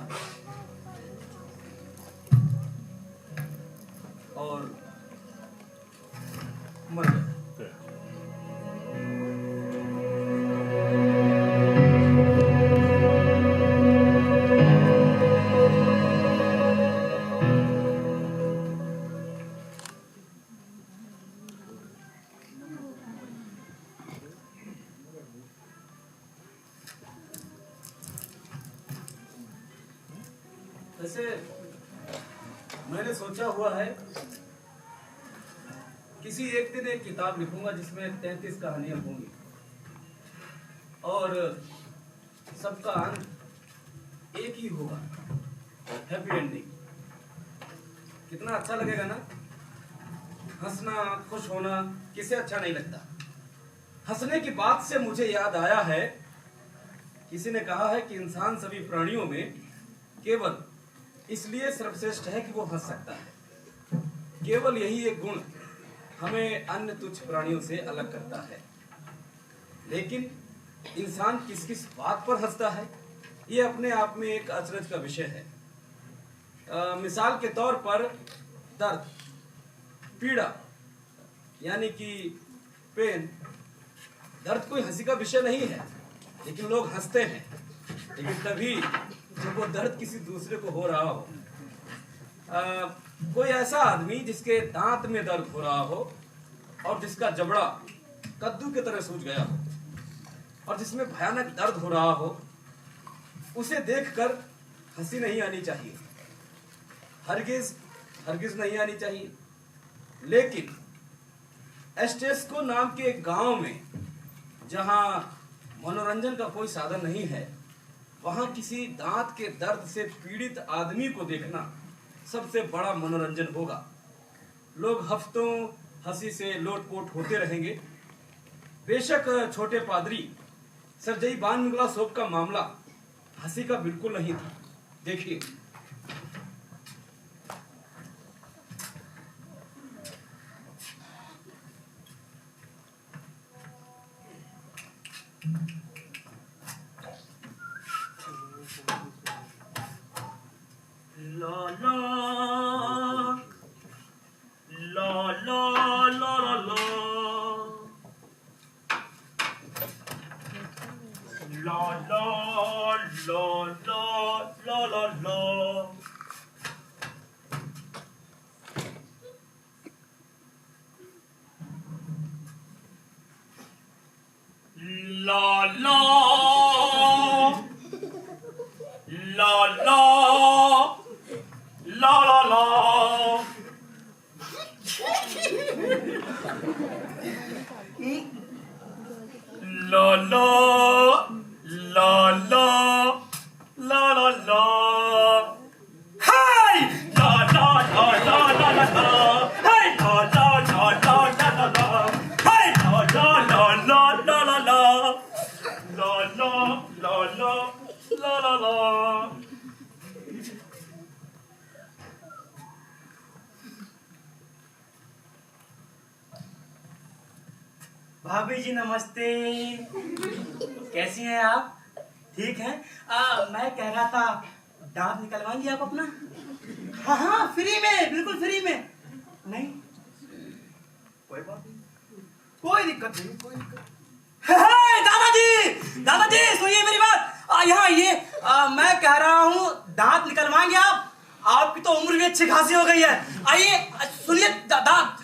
और मर गया। वैसे मैंने सोचा हुआ है किसी एक दिन एक किताब लिखूंगा जिसमें 33 कहानियां होंगी और सबका अंत एक ही होगा, हैप्पी एंडिंग। कितना अच्छा लगेगा ना? हंसना, खुश होना किसे अच्छा नहीं लगता। हंसने की बात से मुझे याद आया है, किसी ने कहा है कि इंसान सभी प्राणियों में केवल इसलिए सर्वश्रेष्ठ है कि वो हंस सकता है। केवल यही एक गुण हमें अन्य तुच्छ प्राणियों से अलग करता है। लेकिन इंसान किस किस बात पर हंसता है, ये अपने आप में एक अचरज का विषय है। मिसाल के तौर पर दर्द, पीड़ा यानी कि पेन, दर्द कोई हंसी का विषय नहीं है, लेकिन लोग हंसते हैं। लेकिन तभी जब वो दर्द किसी दूसरे को हो रहा हो। कोई ऐसा आदमी जिसके दांत में दर्द हो रहा हो और जिसका जबड़ा कद्दू की तरह सूज गया हो और जिसमें भयानक दर्द हो रहा हो, उसे देखकर हंसी नहीं आनी चाहिए, हरगिज हरगिज नहीं आनी चाहिए। लेकिन एस्टेस्को नाम के एक गांव में, जहां मनोरंजन का कोई साधन नहीं है, वहां किसी दांत के दर्द से पीड़ित आदमी को देखना सबसे बड़ा मनोरंजन होगा। लोग हफ्तों हंसी से लोटपोट होते रहेंगे। बेशक छोटे पादरी सरजई बान मुगला सोप का मामला हंसी का बिल्कुल नहीं था। देखिए, ला ला ला ला ला ला ला ला ला ला ला ला ला ला ला ला ला La la la. La la la la la la la. Hey! La la la la la la la. Hey! La la la la la la la. Hey! La la la la la la la. La la la la la la la. भाभी जी नमस्ते, कैसी हैं आप? ठीक हैं? मैं कह रहा था, दांत निकलवाएंगे आप अपना? हाँ हाँ, फ्री में, बिल्कुल फ्री में। नहीं, कोई बात नहीं, कोई दिक्कत नहीं, कोई दिक्कत। दादाजी सुनिए मेरी बात। यहाँ ये मैं कह रहा हूँ, दांत निकलवाएंगे आप? आपकी तो उम्र भी अच्छी खासी हो गई है। आइए सुनिए, दांत।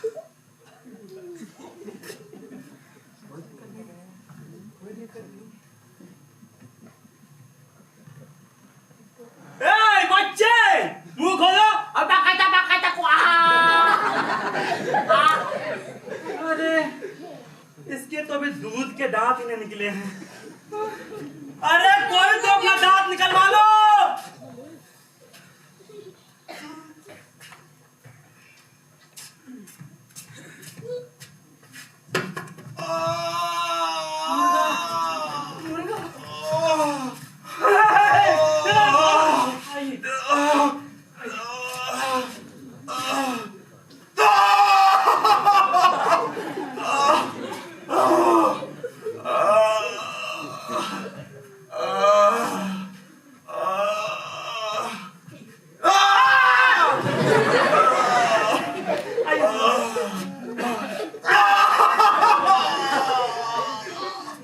बच्चे मुंह खोलो, अब अरे इसके तो अभी दूध के दांत ही नहीं निकले हैं। अरे कोई तो अपना दांत निकलवा लो।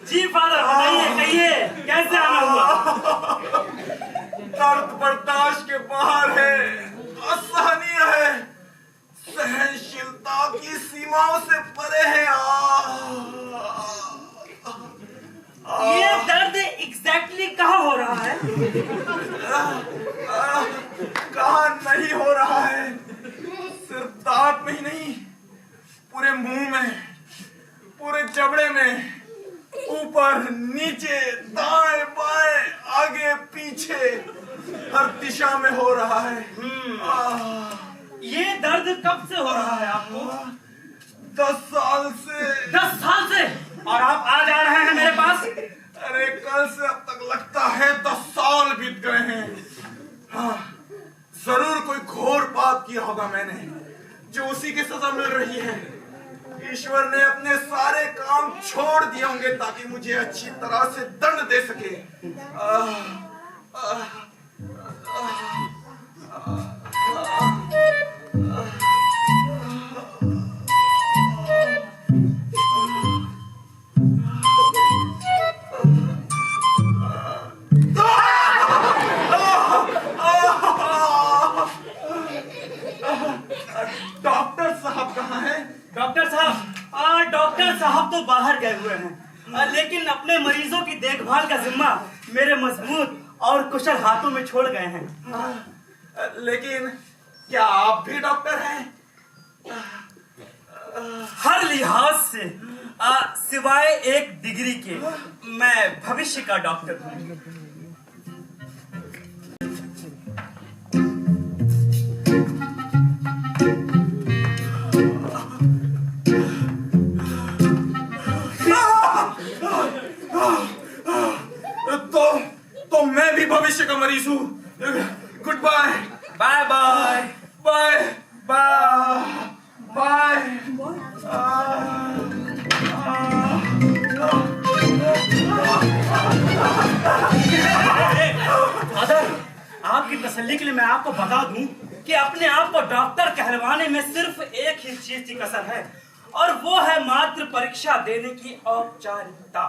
जी फादर बताइए, कहिए कैसे आना हुआ? दर्द बर्दाश्त के बाहर है, असहनीय है, सहनशीलता की सीमाओं से परे है। ये दर्द एग्जैक्टली कहाँ हो रहा है? कहाँ नहीं हो रहा है, सिर्फ दांत में ही नहीं, पूरे मुंह में, पूरे जबड़े में, ऊपर नीचे, दाएं बाएं, आगे पीछे, हर दिशा में हो रहा है। ये दर्द कब से हो रहा है आपको? 10 साल से। 10 साल से? और आप आज आ रहे हैं मेरे पास? अरे कल से अब तक लगता है 10 साल बीत गए हैं। हाँ, जरूर कोई घोर पाप किया होगा मैंने, जो उसी की सजा मिल रही है। ईश्वर ने अपने सारे काम छोड़ दिए होंगे ताकि मुझे अच्छी तरह से दंड दे सके। डॉक्टर साहब कहाँ हैं? डॉक्टर साहब तो बाहर गए हुए हैं, लेकिन अपने मरीजों की देखभाल का जिम्मा मेरे मजबूत और कुशल हाथों में छोड़ गए हैं। लेकिन क्या आप भी डॉक्टर हैं? हर लिहाज से सिवाय एक डिग्री के मैं भविष्य का डॉक्टर हूँ। तो मैं भी भविष्य का मरीज हूँ। Goodbye. Bye bye bye bye father, आपकी तसल्ली के लिए मैं आपको बता दूं कि अपने आप को डॉक्टर कहलवाने में सिर्फ एक ही चीज की कसर है, और वो है मात्र परीक्षा देने की औपचारिकता।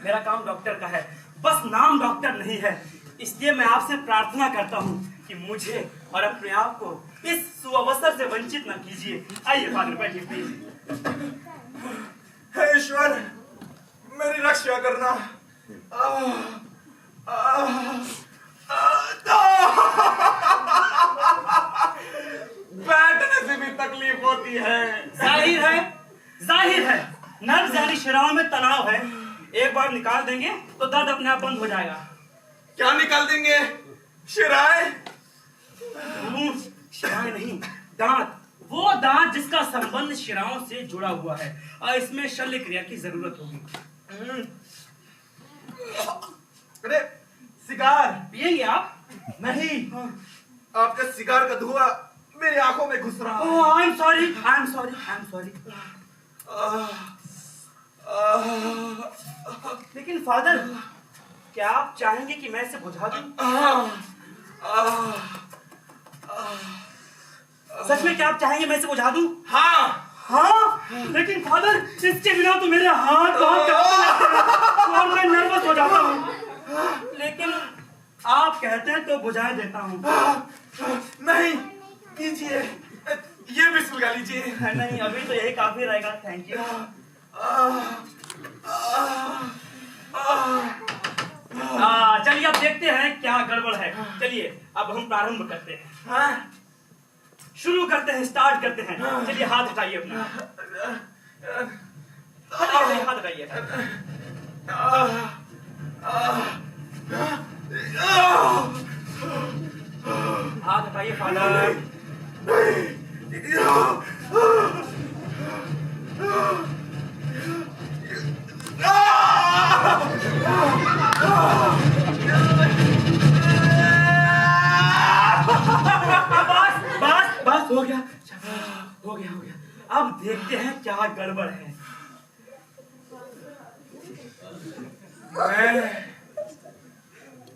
मेरा काम डॉक्टर का है, बस नाम डॉक्टर नहीं है। इसलिए मैं आपसे प्रार्थना करता हूँ कि मुझे और अपने आप को इस सुअवसर से वंचित न कीजिए। आइए फादर, बैठिए प्लीज। हे ईश्वर, मेरी रक्षा करना। बैठने से भी तकलीफ होती है। जाहिर है नर्व यानी शिराओं में तनाव है। एक बार निकाल देंगे तो दर्द अपने आप बंद हो जाएगा। क्या निकाल देंगे? शिराएं? शिराएं नहीं, दांत। वो दांत जिसका संबंध शिराओं से जुड़ा हुआ है, और इसमें शल्य क्रिया की जरूरत होगी। अरे सिगार पिएंगे आप? नहीं, आपका सिगार का धुआं मेरी आंखों में घुस रहा है। ओह, आई एम सॉरी। लेकिन फादर, क्या आप चाहेंगे कि मैं इसे बुझा दूं? सच में क्या आप चाहेंगे मैं इसे बुझा दूं? हाँ, लेकिन फादर, इसके बिना तो मेरे हाथ बहुत कांपने लगते हैं और मैं नर्वस हो जाता हूँ। लेकिन आप कहते हैं तो बुझा देता हूँ। नहीं कीजिए, ये भी सुलगा लीजिए। नहीं, अभी तो यही काफी रहेगा। Thank you. चलिए अब देखते हैं क्या गड़बड़ है। चलिए अब हम प्रारंभ करते हैं। शुरू करते हैं, स्टार्ट करते हैं। चलिए हाथ हटाइए अपना, हटाइए, हाथ हटाइए। हाथ हटाइए फादर। बस हो गया, हो गया, हो गया। अब देखते हैं क्या गड़बड़ है। मैं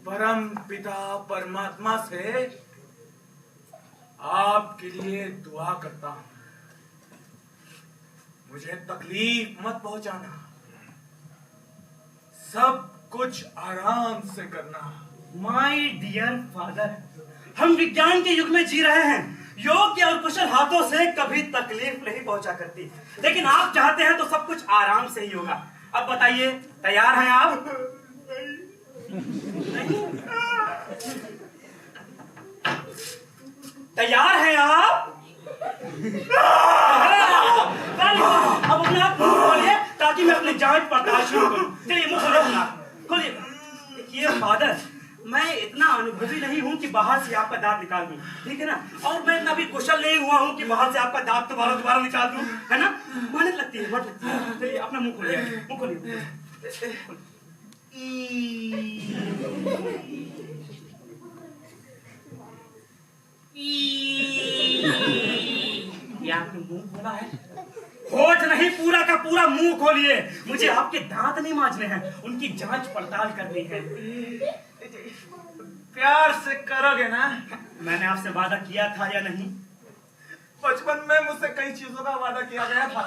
परम पिता परमात्मा से आपके लिए दुआ करता हूं, मुझे तकलीफ मत पहुंचाना, सब कुछ आराम से करना। माय डियर फादर, हम विज्ञान के युग में जी रहे हैं। योग्य और कुशल हाथों से कभी तकलीफ नहीं पहुंचा करती, लेकिन आप चाहते हैं तो सब कुछ आराम से ही होगा। अब बताइए, तैयार हैं आप? नहीं? तैयार हैं आप? अब अपना आप मुंह खोलिए ताकि मैं अपनी जांच पड़ताल शुरू करूं। चलिए मुंह खोलिए अपना, खोलिए। देखिए फादर, मैं इतना अनुभवी नहीं हूं कि बाहर से आपका दांत निकाल दूं, ठीक है ना? और मैं इतना भी कुशल नहीं हुआ हूं कि बाहर से आपका दांत दोबारा निकाल दूं, है ना? मेहनत लगती है, बहुत लगती है। चलिए अपना मुंह खोलिए, मुंह खोलिए। क्या आपने मुंह खोला है? होठ नहीं, पूरा का पूरा मुंह खोलिए। मुझे आपके दांत नहीं मांजने हैं, उनकी जांच पड़ताल करनी है। प्यार से करोगे ना? मैंने आपसे वादा किया था या नहीं? बचपन में मुझसे कई चीजों का वादा किया गया था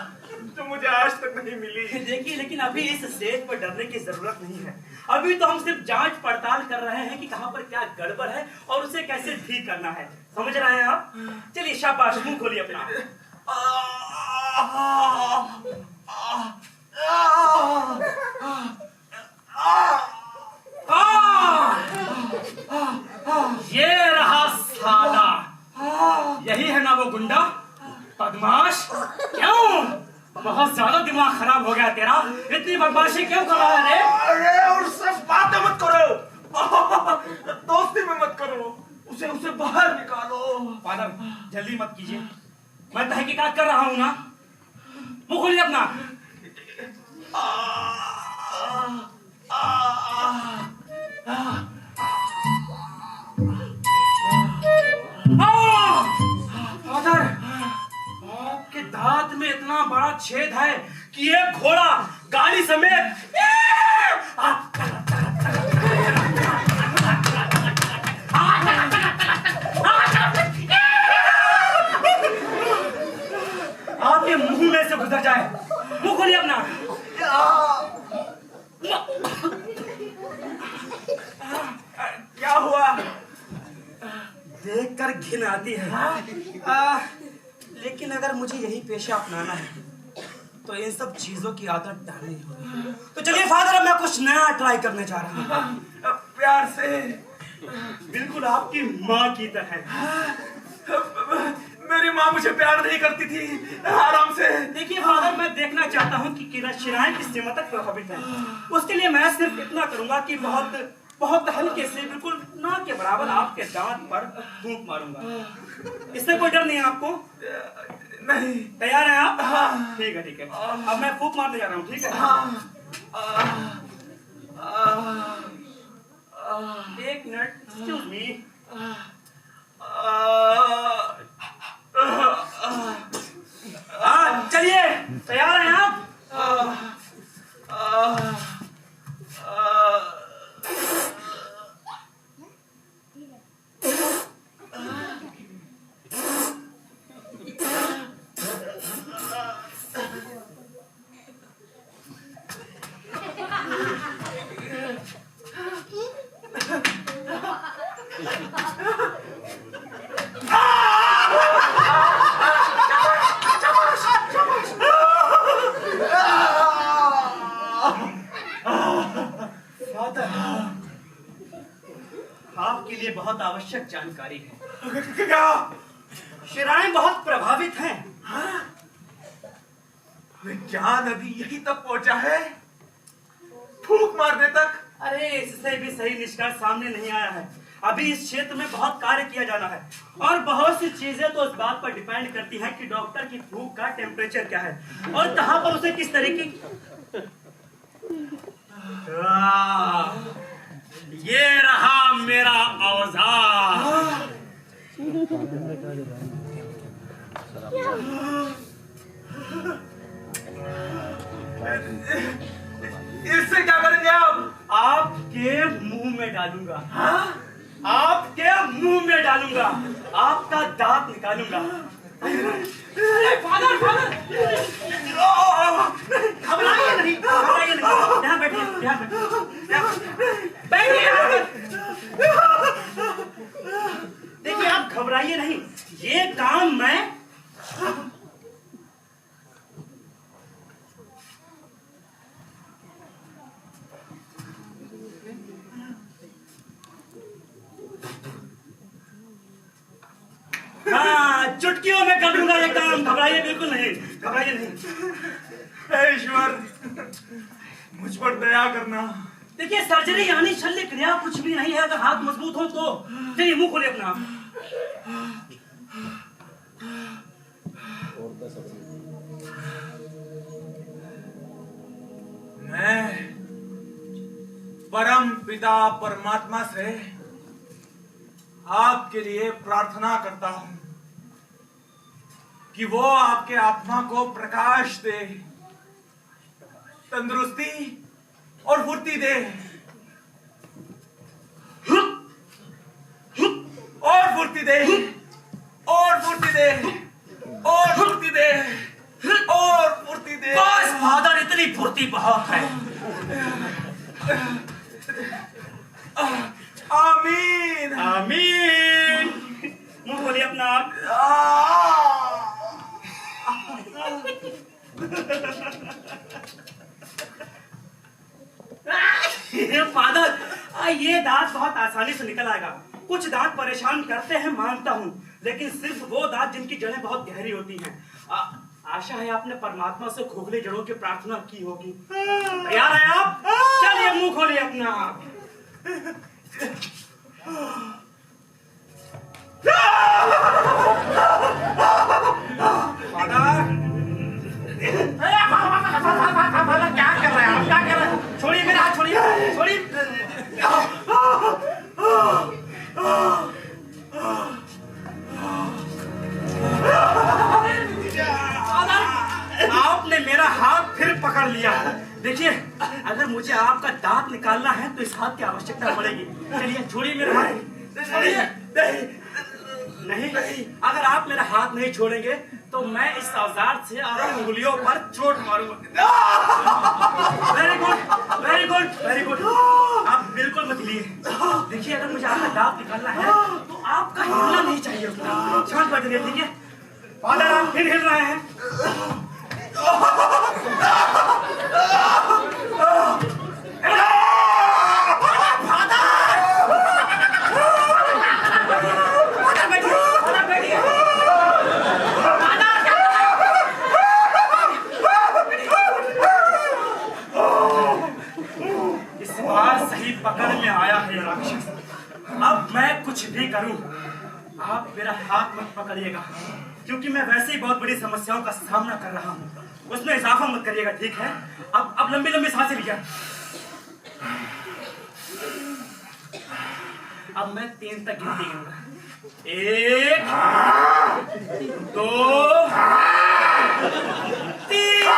जो मुझे आज तक नहीं मिली। देखिए, लेकिन अभी इस स्टेज पर डरने की जरूरत नहीं है। अभी तो हम सिर्फ जांच पड़ताल कर रहे हैं कि कहां पर क्या गड़बड़ है और उसे कैसे ठीक करना है। समझ रहे हैं आप? चलिए शाबाश, मुंह खोलिए अपना। ये रहा साला, यही है ना वो गुंडा बदमाश? क्यों? बहुत ज्यादा दिमाग खराब हो गया तेरा, इतनी बदमाशी क्यों कर रहा है? अरे उससे बातें मत करो, दोस्ती में मत करो, उसे बाहर निकालो। फादर जल्दी मत कीजिए, मैं तहकीकात कर रहा हूं ना। मुंह खोलिए अपना। फादर, आपके दांत में इतना बड़ा छेद है कि एक घोड़ा गाड़ी समेत आपके मुंह में से गुजर जाए। मुंह खोलिए अपना। क्या हुआ? देखकर घिन आती है। लेकिन अगर मुझे यही पेशा अपनाना है तो इन सब चीजों की आदत डालनी होगी। तो चलिए फादर, अब मैं कुछ नया ट्राई करने जा रहा हूँ। प्यार से, बिल्कुल आपकी माँ की तरह। मेरी माँ मुझे प्यार नहीं करती थी। आराम से। देखिए फादर, मैं देखना चाहता हूँ कि शिराएं किस सीमा तक प्रभावित है। उसके लिए मैं सिर्फ इतना करूंगा कि बहुत हल्के से, बिल्कुल ना के बराबर आपके दांत पर फूंक मारूंगा। इससे कोई डर नहीं है आपको? नहीं। तैयार हैं आप? हाँ। ठीक है, ठीक है। अब मैं फूंक मारने जा रहा हूँ, ठीक है? एक मिनट, एक्सक्यूज मी। चलिए, तैयार हैं आप? आपके लिए बहुत आवश्यक जानकारी है। क्या? शिराएं बहुत प्रभावित हैं। हाँ? क्या नदी यही तक पहुंचा है? फूंक मारने तक? अरे इससे भी सही निष्कर्ष सामने नहीं आया है। अभी इस क्षेत्र में बहुत कार्य किया जाना है और बहुत सी चीजें तो इस बात पर डिपेंड करती हैं कि डॉक्टर की फूंक का टेम्परेचर क्या है और कहां पर उसे किस तरीके ये रहा मेरा औजार। इससे क्या करेंगे आप? आपके मुंह में डालूंगा। हाँ? आपके मुंह में डालूंगा, आपका दांत निकालूंगा। फादर घबराइए नहीं, घबराइए नहीं। यहाँ बैठिए, यहाँ बैठिए। देखिए आप घबराइए नहीं, ये काम मैं चुटकियों में कर दूंगा ये काम। घबराइए बिल्कुल नहीं, घबराइए नहीं। ईश्वर मुझ पर दया करना। देखिए सर्जरी यानी शल्य क्रिया कुछ भी नहीं है। अगर हाथ मजबूत हो तो चलिए मुंह खोलिए अपना। मैं परम पिता परमात्मा से आपके लिए प्रार्थना करता हूं कि वो आपके आत्मा को प्रकाश दे, तंदुरुस्ती और फुर्ती दे और फुर्ती दे और फुर्ती दे और फुर्ती दे और फुर्ती दे। बस फादर इतनी फुर्ती बहुत है। आमीन आमीन। मुंह खोलिए अपना आप। फादर ये दांत बहुत आसानी से निकल आएगा। कुछ दांत परेशान करते हैं मानता हूँ, लेकिन सिर्फ वो दांत जिनकी जड़ें बहुत गहरी होती हैं। आशा है आपने परमात्मा से खोखले जड़ों की प्रार्थना की होगी। तैयार है आप? चलिए मुंह खोलिए अपना आप। क्या कर रहे हैं आप? क्या कर रहे हैं? छोड़िए मेरा हाथ, छोड़िए छोड़िए। आपने मेरा हाथ फिर पकड़ लिया। देखिए अगर मुझे आपका दांत निकालना है तो इस हाथ की आवश्यकता पड़ेगी। चलिए छोड़िए मेरा हाथ। छोड़िए। नहीं, अगर आप मेरा हाथ नहीं छोड़ेंगे तो मैं इस औजार से आपकी उंगलियों पर चोट मारूंगा। Very good, very good, very good. आप बिल्कुल मत हिलिए। देखिए अगर मुझे आपका दांत निकालना है तो आपका हिलना नहीं चाहिए उतना। शांत बैठिए, ठीक है? फादर आप फिर हिल रहे हैं। इस बार सही पकड़ में आया है राक्षस। अब मैं कुछ भी करूं, आप मेरा हाथ मत पकड़िएगा, क्योंकि मैं वैसे ही बहुत बड़ी समस्याओं का सामना कर रहा हूं। उसमें इजाफा मत करिएगा, ठीक है? अब लंबी लंबी सांसें लीजिए। अब मैं 3 तक गिनती गिनूंगा। 1 2 3।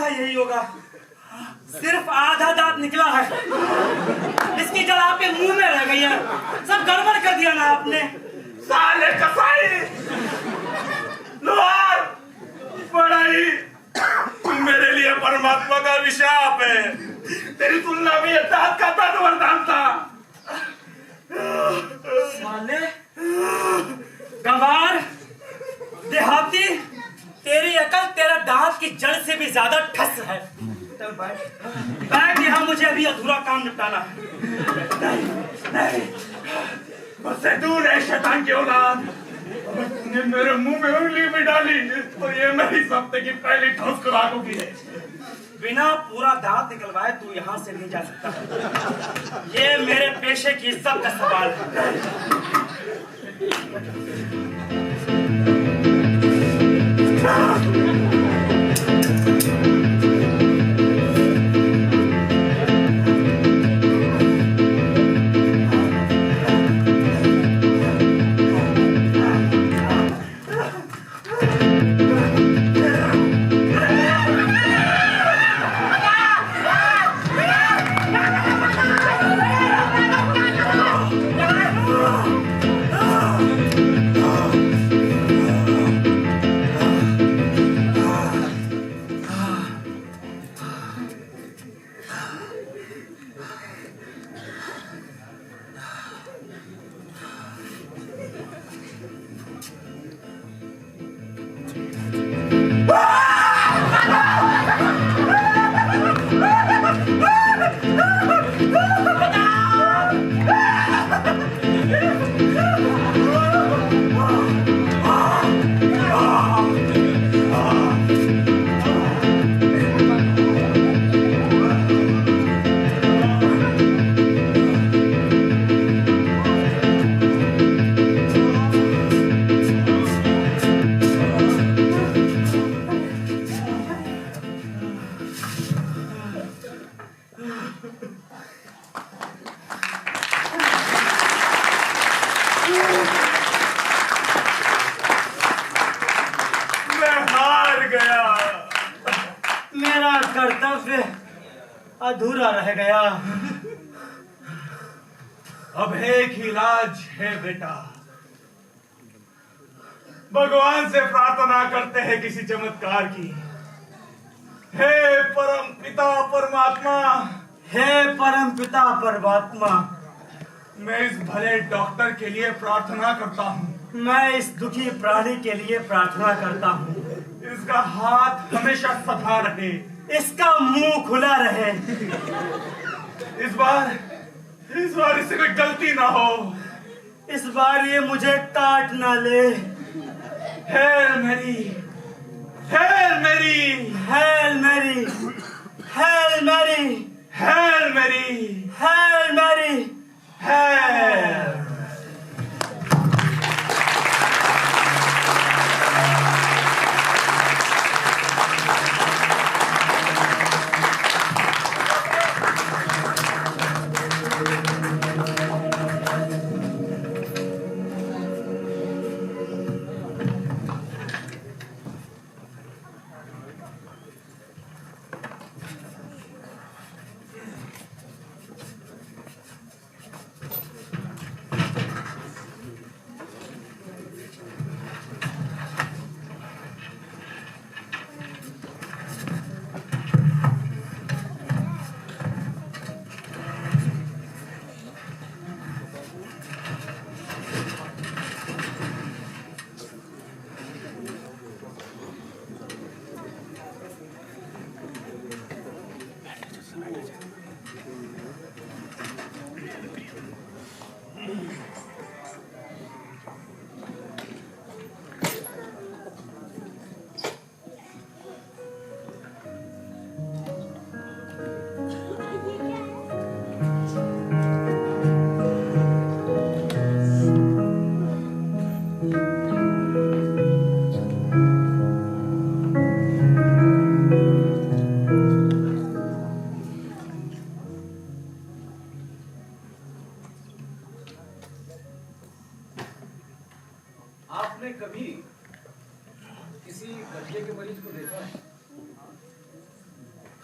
था यही होगा। सिर्फ आधा दांत निकला है, इसकी जड़ आपके मुंह में रह गई है। सब गड़बड़ कर दिया ना आपने। साले कसाई, लोहार, बड़ाई, तुम मेरे लिए परमात्मा का अभिशाप है। तेरी तुलना में ये दांत का दर्द वरदान था। साले गंवार देहाती, तेरी अकल तेरा दांत की जड़ से भी ज्यादा ठस है। चल बैठ यहाँ, मुझे अभी अधूरा काम निपटाना है। नहीं, मुझसे दूर है शैतान की औलाद। अगर तूने मेरे मुंह में उंगली भी डाली तो ये मेरी हफ्ते की पहली ठोस खुराक होगी। बिना पूरा दांत निकलवाए तू यहाँ से नहीं जा सकता। ये मेरे पेशे की इज्जत का सवाल है। कर्तव्य अधूरा रह गया। अब एक ही इलाज है बेटा, भगवान से प्रार्थना करते हैं किसी चमत्कार की। हे परम पिता परमात्मा, हे परम पिता परमात्मा, मैं इस भले डॉक्टर के लिए प्रार्थना करता हूँ। मैं इस दुखी प्राणी के लिए प्रार्थना करता हूँ। इसका हाथ हमेशा सधा रहे, इसका मुंह खुला रहे। इस बार इससे कोई गलती ना हो। इस बार ये मुझे काट ना ले। हेल मेरी, हेल मेरी, हेल मेरी, हेल मेरी, हेल मेरी, हेल मेरी, हेल।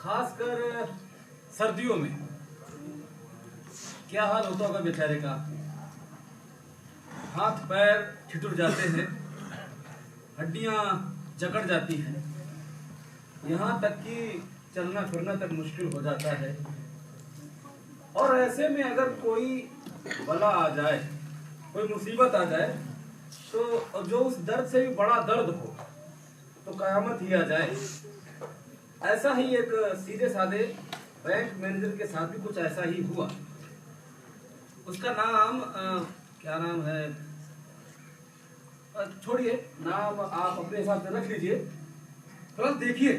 खासकर सर्दियों में क्या हाल होता होगा बेचारे का। हाथ पैर ठिठुर जाते हैं, हड्डियां जकड़ जाती हैं, यहाँ तक कि चलना फिरना तक मुश्किल हो जाता है। और ऐसे में अगर कोई बला आ जाए, कोई मुसीबत आ जाए, तो जो उस दर्द से भी बड़ा दर्द हो तो कयामत ही आ जाए। ऐसा ही एक सीधे साधे बैंक मैनेजर के साथ भी कुछ ऐसा ही हुआ। उसका नाम क्या नाम है, छोड़िए नाम, आप अपने हिसाब से रख लीजिए। तुरंत देखिए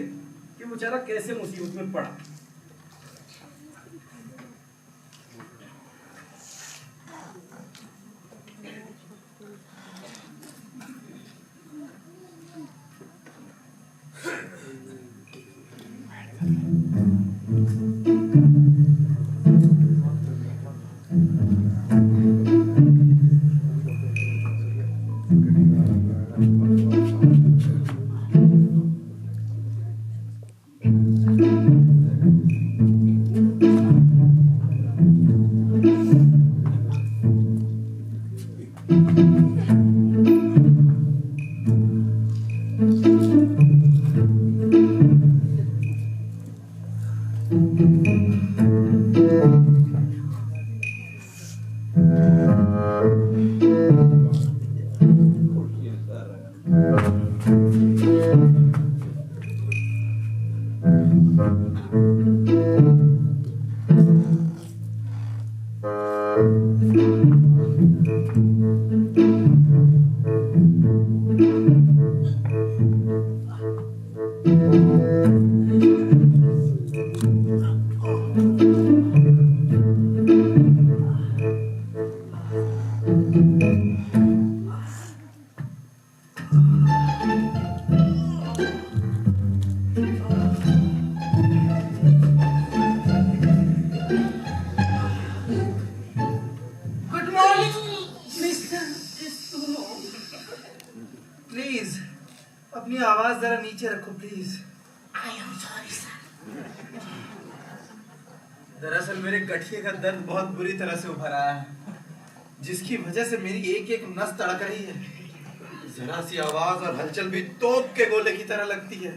कि बेचारा कैसे मुसीबत में पड़ा। प्लीज अपनी आवाज जरा नीचे रखो please. I am sorry sir. दरअसल मेरे गठिए का दर्द बहुत बुरी तरह से उभर आया है, जिसकी वजह से मेरी एक एक नस तड़क रही है। जरा सी आवाज और हलचल भी तोप के गोले की तरह लगती है।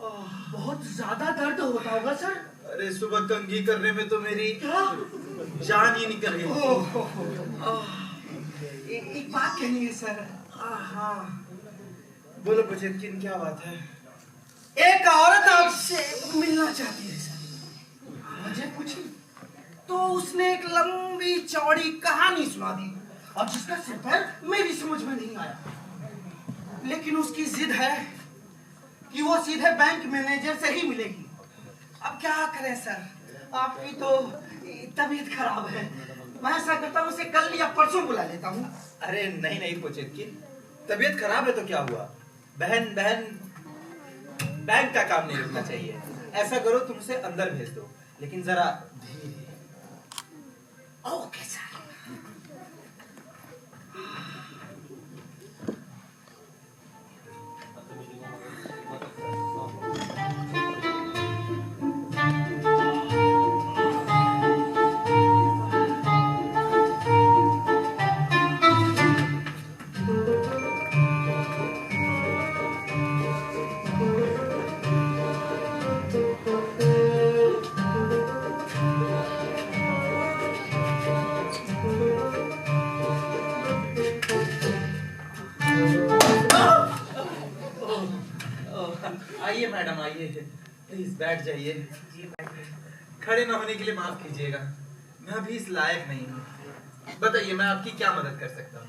बहुत ज्यादा दर्द होता होगा सर। अरे सुबह कंघी करने में तो मेरी जान ही निकल गई। एक बात कहनी है सर। हाँ बोलो बुजेतकिन, क्या बात है? एक औरत आपसे मिलना चाहती है सर। मुझे पूछी तो उसने एक लंबी चौड़ी कहानी सुना दी, और जिसका सिर पैर मेरी समझ में नहीं आया। लेकिन उसकी जिद है कि वो सीधे बैंक मैनेजर से ही मिलेगी। अब क्या करें सर, आपकी तो तबीयत खराब है। मैं ऐसा करता हूँ उसे कल या परसों बुला लेता हूँ। अरे नहीं नहीं बुजेतकिन, तबीयत खराब है तो क्या हुआ? बहन बहन बैंक का काम नहीं रुकना चाहिए। ऐसा करो तुमसे अंदर भेज दो, लेकिन जरा धीरे। Okay sir. आइए मैडम आइए, प्लीज बैठ जाइए। खड़े न होने के लिए माफ कीजिएगा, मैं अभी इस लायक नहीं हूँ। बताइए मैं आपकी क्या मदद कर सकता हूँ?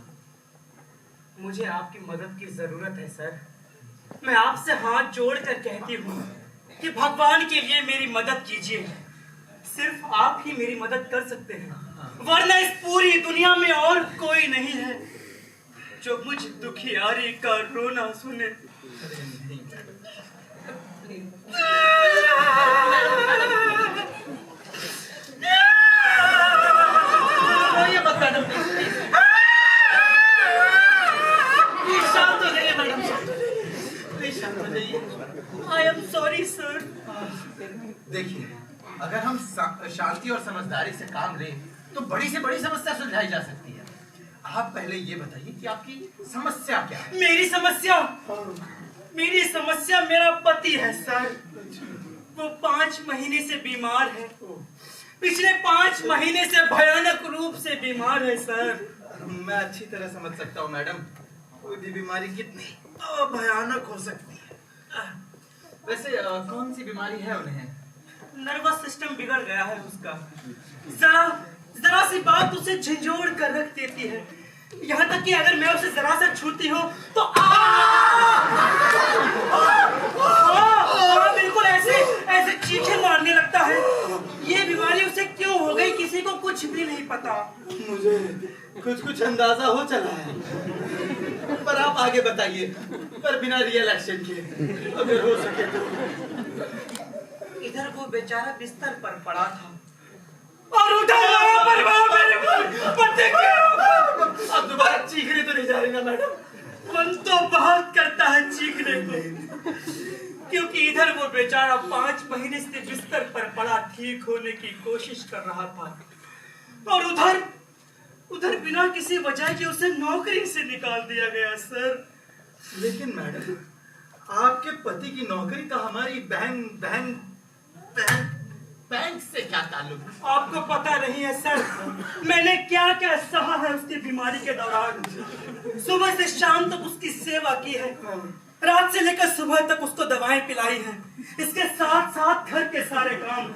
मुझे आपकी मदद की जरूरत है सर। मैं आपसे हाथ जोड़कर कहती हूँ कि भगवान के लिए मेरी मदद कीजिए। सिर्फ आप ही मेरी मदद कर सकते हैं, वरना इस पूरी दुनिया में और कोई नहीं है जो मुझ दुखियारी का रोना सुने। I am sorry, sir. देखिए, अगर हम शांति और समझदारी से काम लें तो बड़ी से बड़ी समस्या सुलझाई जा सकती है। आप पहले ये बताइए कि आपकी समस्या क्या है? मेरी समस्या मेरा पति है सर। वो 5 महीने से बीमार है। पिछले 5 महीने से भयानक रूप से बीमार है सर। मैं अच्छी तरह समझ सकता हूँ मैडम, कोई भी बीमारी कितनी भयानक हो सकती है। वैसे कौन सी बीमारी है उन्हें? नर्वस सिस्टम बिगड़ गया है उसका। जरा सी बात उसे झंझोड़ कर रख देती है। यहाँ तक कि अगर मैं उसे जरा सा छूती हूँ तो बिल्कुल ऐसे चीखें मारने लगता है। ये बीमारी उसे क्यों हो गई किसी को कुछ भी नहीं पता। मुझे कुछ अंदाजा हो चला है, पर आप आगे बताइए, पर बिना रियल एक्शन के, अगर हो सके तो। इधर वो बेचारा बिस्तर पर पड़ा था और उधर वहाँ मेरे पति के। अब दोबारा चीखने तो नहीं जा रही ना मैडम? मन तो बहुत करता है चीखने को, क्योंकि इधर वो बेचारा 5 महीने से बिस्तर पर पड़ा ठीक होने की कोशिश कर रहा था और उधर बिना किसी वजह के उसे नौकरी से निकाल दिया गया सर। लेकिन मैडम, आपके पति की नौकरी का हमारी बैंक से क्या ताल्लुक? आपको पता नहीं है सर, मैंने क्या क्या सहा है उसकी बीमारी के दौरान। सुबह से शाम तक उसकी सेवा की है, रात से लेकर सुबह तक उसको दवाएं पिलाई हैं। इसके साथ साथ घर के सारे काम,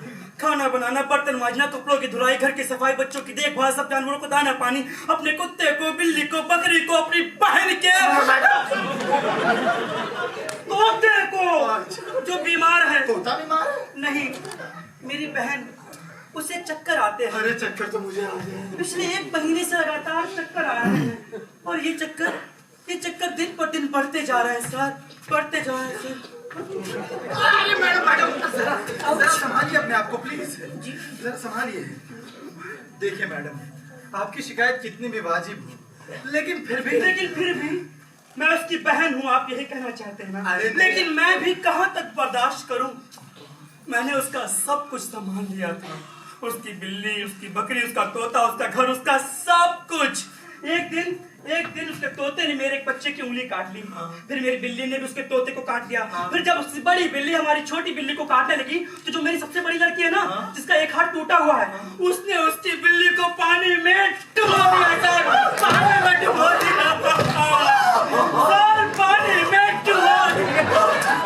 खाना बनाना, बर्तन मांजना, कपड़ों की धुलाई, घर की सफाई, बच्चों की देखभाल, सब जानवरों को दाना पानी, अपने कुत्ते को, बिल्ली को, बकरी को, अपनी बहन के, तोते को जो बीमार है। तोता बीमार है? नहीं, मेरी बहन, उसे चक्कर आते हैं। अरे चक्कर तो मुझे आ गया। पिछले 1 महीने से लगातार चक्कर आ रहे हैं और ये चक्कर दिन पर दिन बढ़ते जा रहे हैं सर, बढ़ते जा रहे हैं सर। अरे मैडम जरा संभालिए अपने आप को प्लीज, जरा संभालिए। देखिए मैडम, आपकी शिकायत कितनी भी वाजिब हो, लेकिन फिर भी मैं उसकी बहन हूँ, आप यही कहना चाहते हैं ना? अरे लेकिन मैं भी कहाँ तक बर्दाश्त करूँ। मैंने उसका सब कुछ संभाल लिया था, उसकी बिल्ली, उसकी बकरी, उसका तोता, उसका घर, उसका सब कुछ। एक दिन उसके तोते ने मेरे एक बच्चे की उंगली काट ली। फिर मेरी बिल्ली ने भी उसके तोते को काट दिया। फिर जब उसकी बड़ी बिल्ली हमारी छोटी बिल्ली को काटने लगी तो जो मेरी सबसे बड़ी लड़की है ना, जिसका एक हाथ टूटा हुआ है, उसने उसकी बिल्ली को पानी में डुबो दिया सर, पानी में डुबो दिया सर, पानी में डुबो दिया।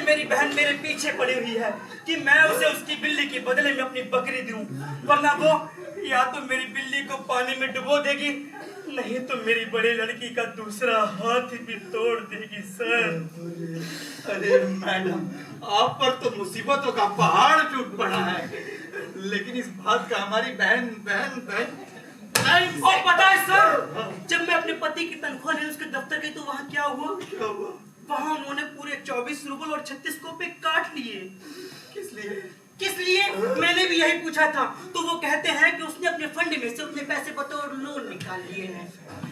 मेरी बहन मेरे पीछे पड़ी हुई है कि मैं उसे उसकी बिल्ली के बदले में अपनी बकरी दूं, वरना वो या तो मेरी बिल्ली को पानी में डुबो देगी, नहीं तो मेरी बड़ी लड़की का दूसरा हाथ भी तोड़ देगी सर। अरे मैडम, आप पर तो मुसीबतों का पहाड़ टूट पड़ा है, लेकिन इस बात का हमारी बहन और पता है सर, जब मैं अपने पति की तनख्वाह लेने उसके दफ्तर गई तो वहाँ क्या हुआ? वहाँ उन्होंने पूरे 24 रूबल और 36 कोपे काट लिए। किस लिए? मैंने भी यही पूछा था, तो वो कहते हैं कि उसने अपने फंड में से अपने पैसे बतौर लोन निकाल लिए हैं।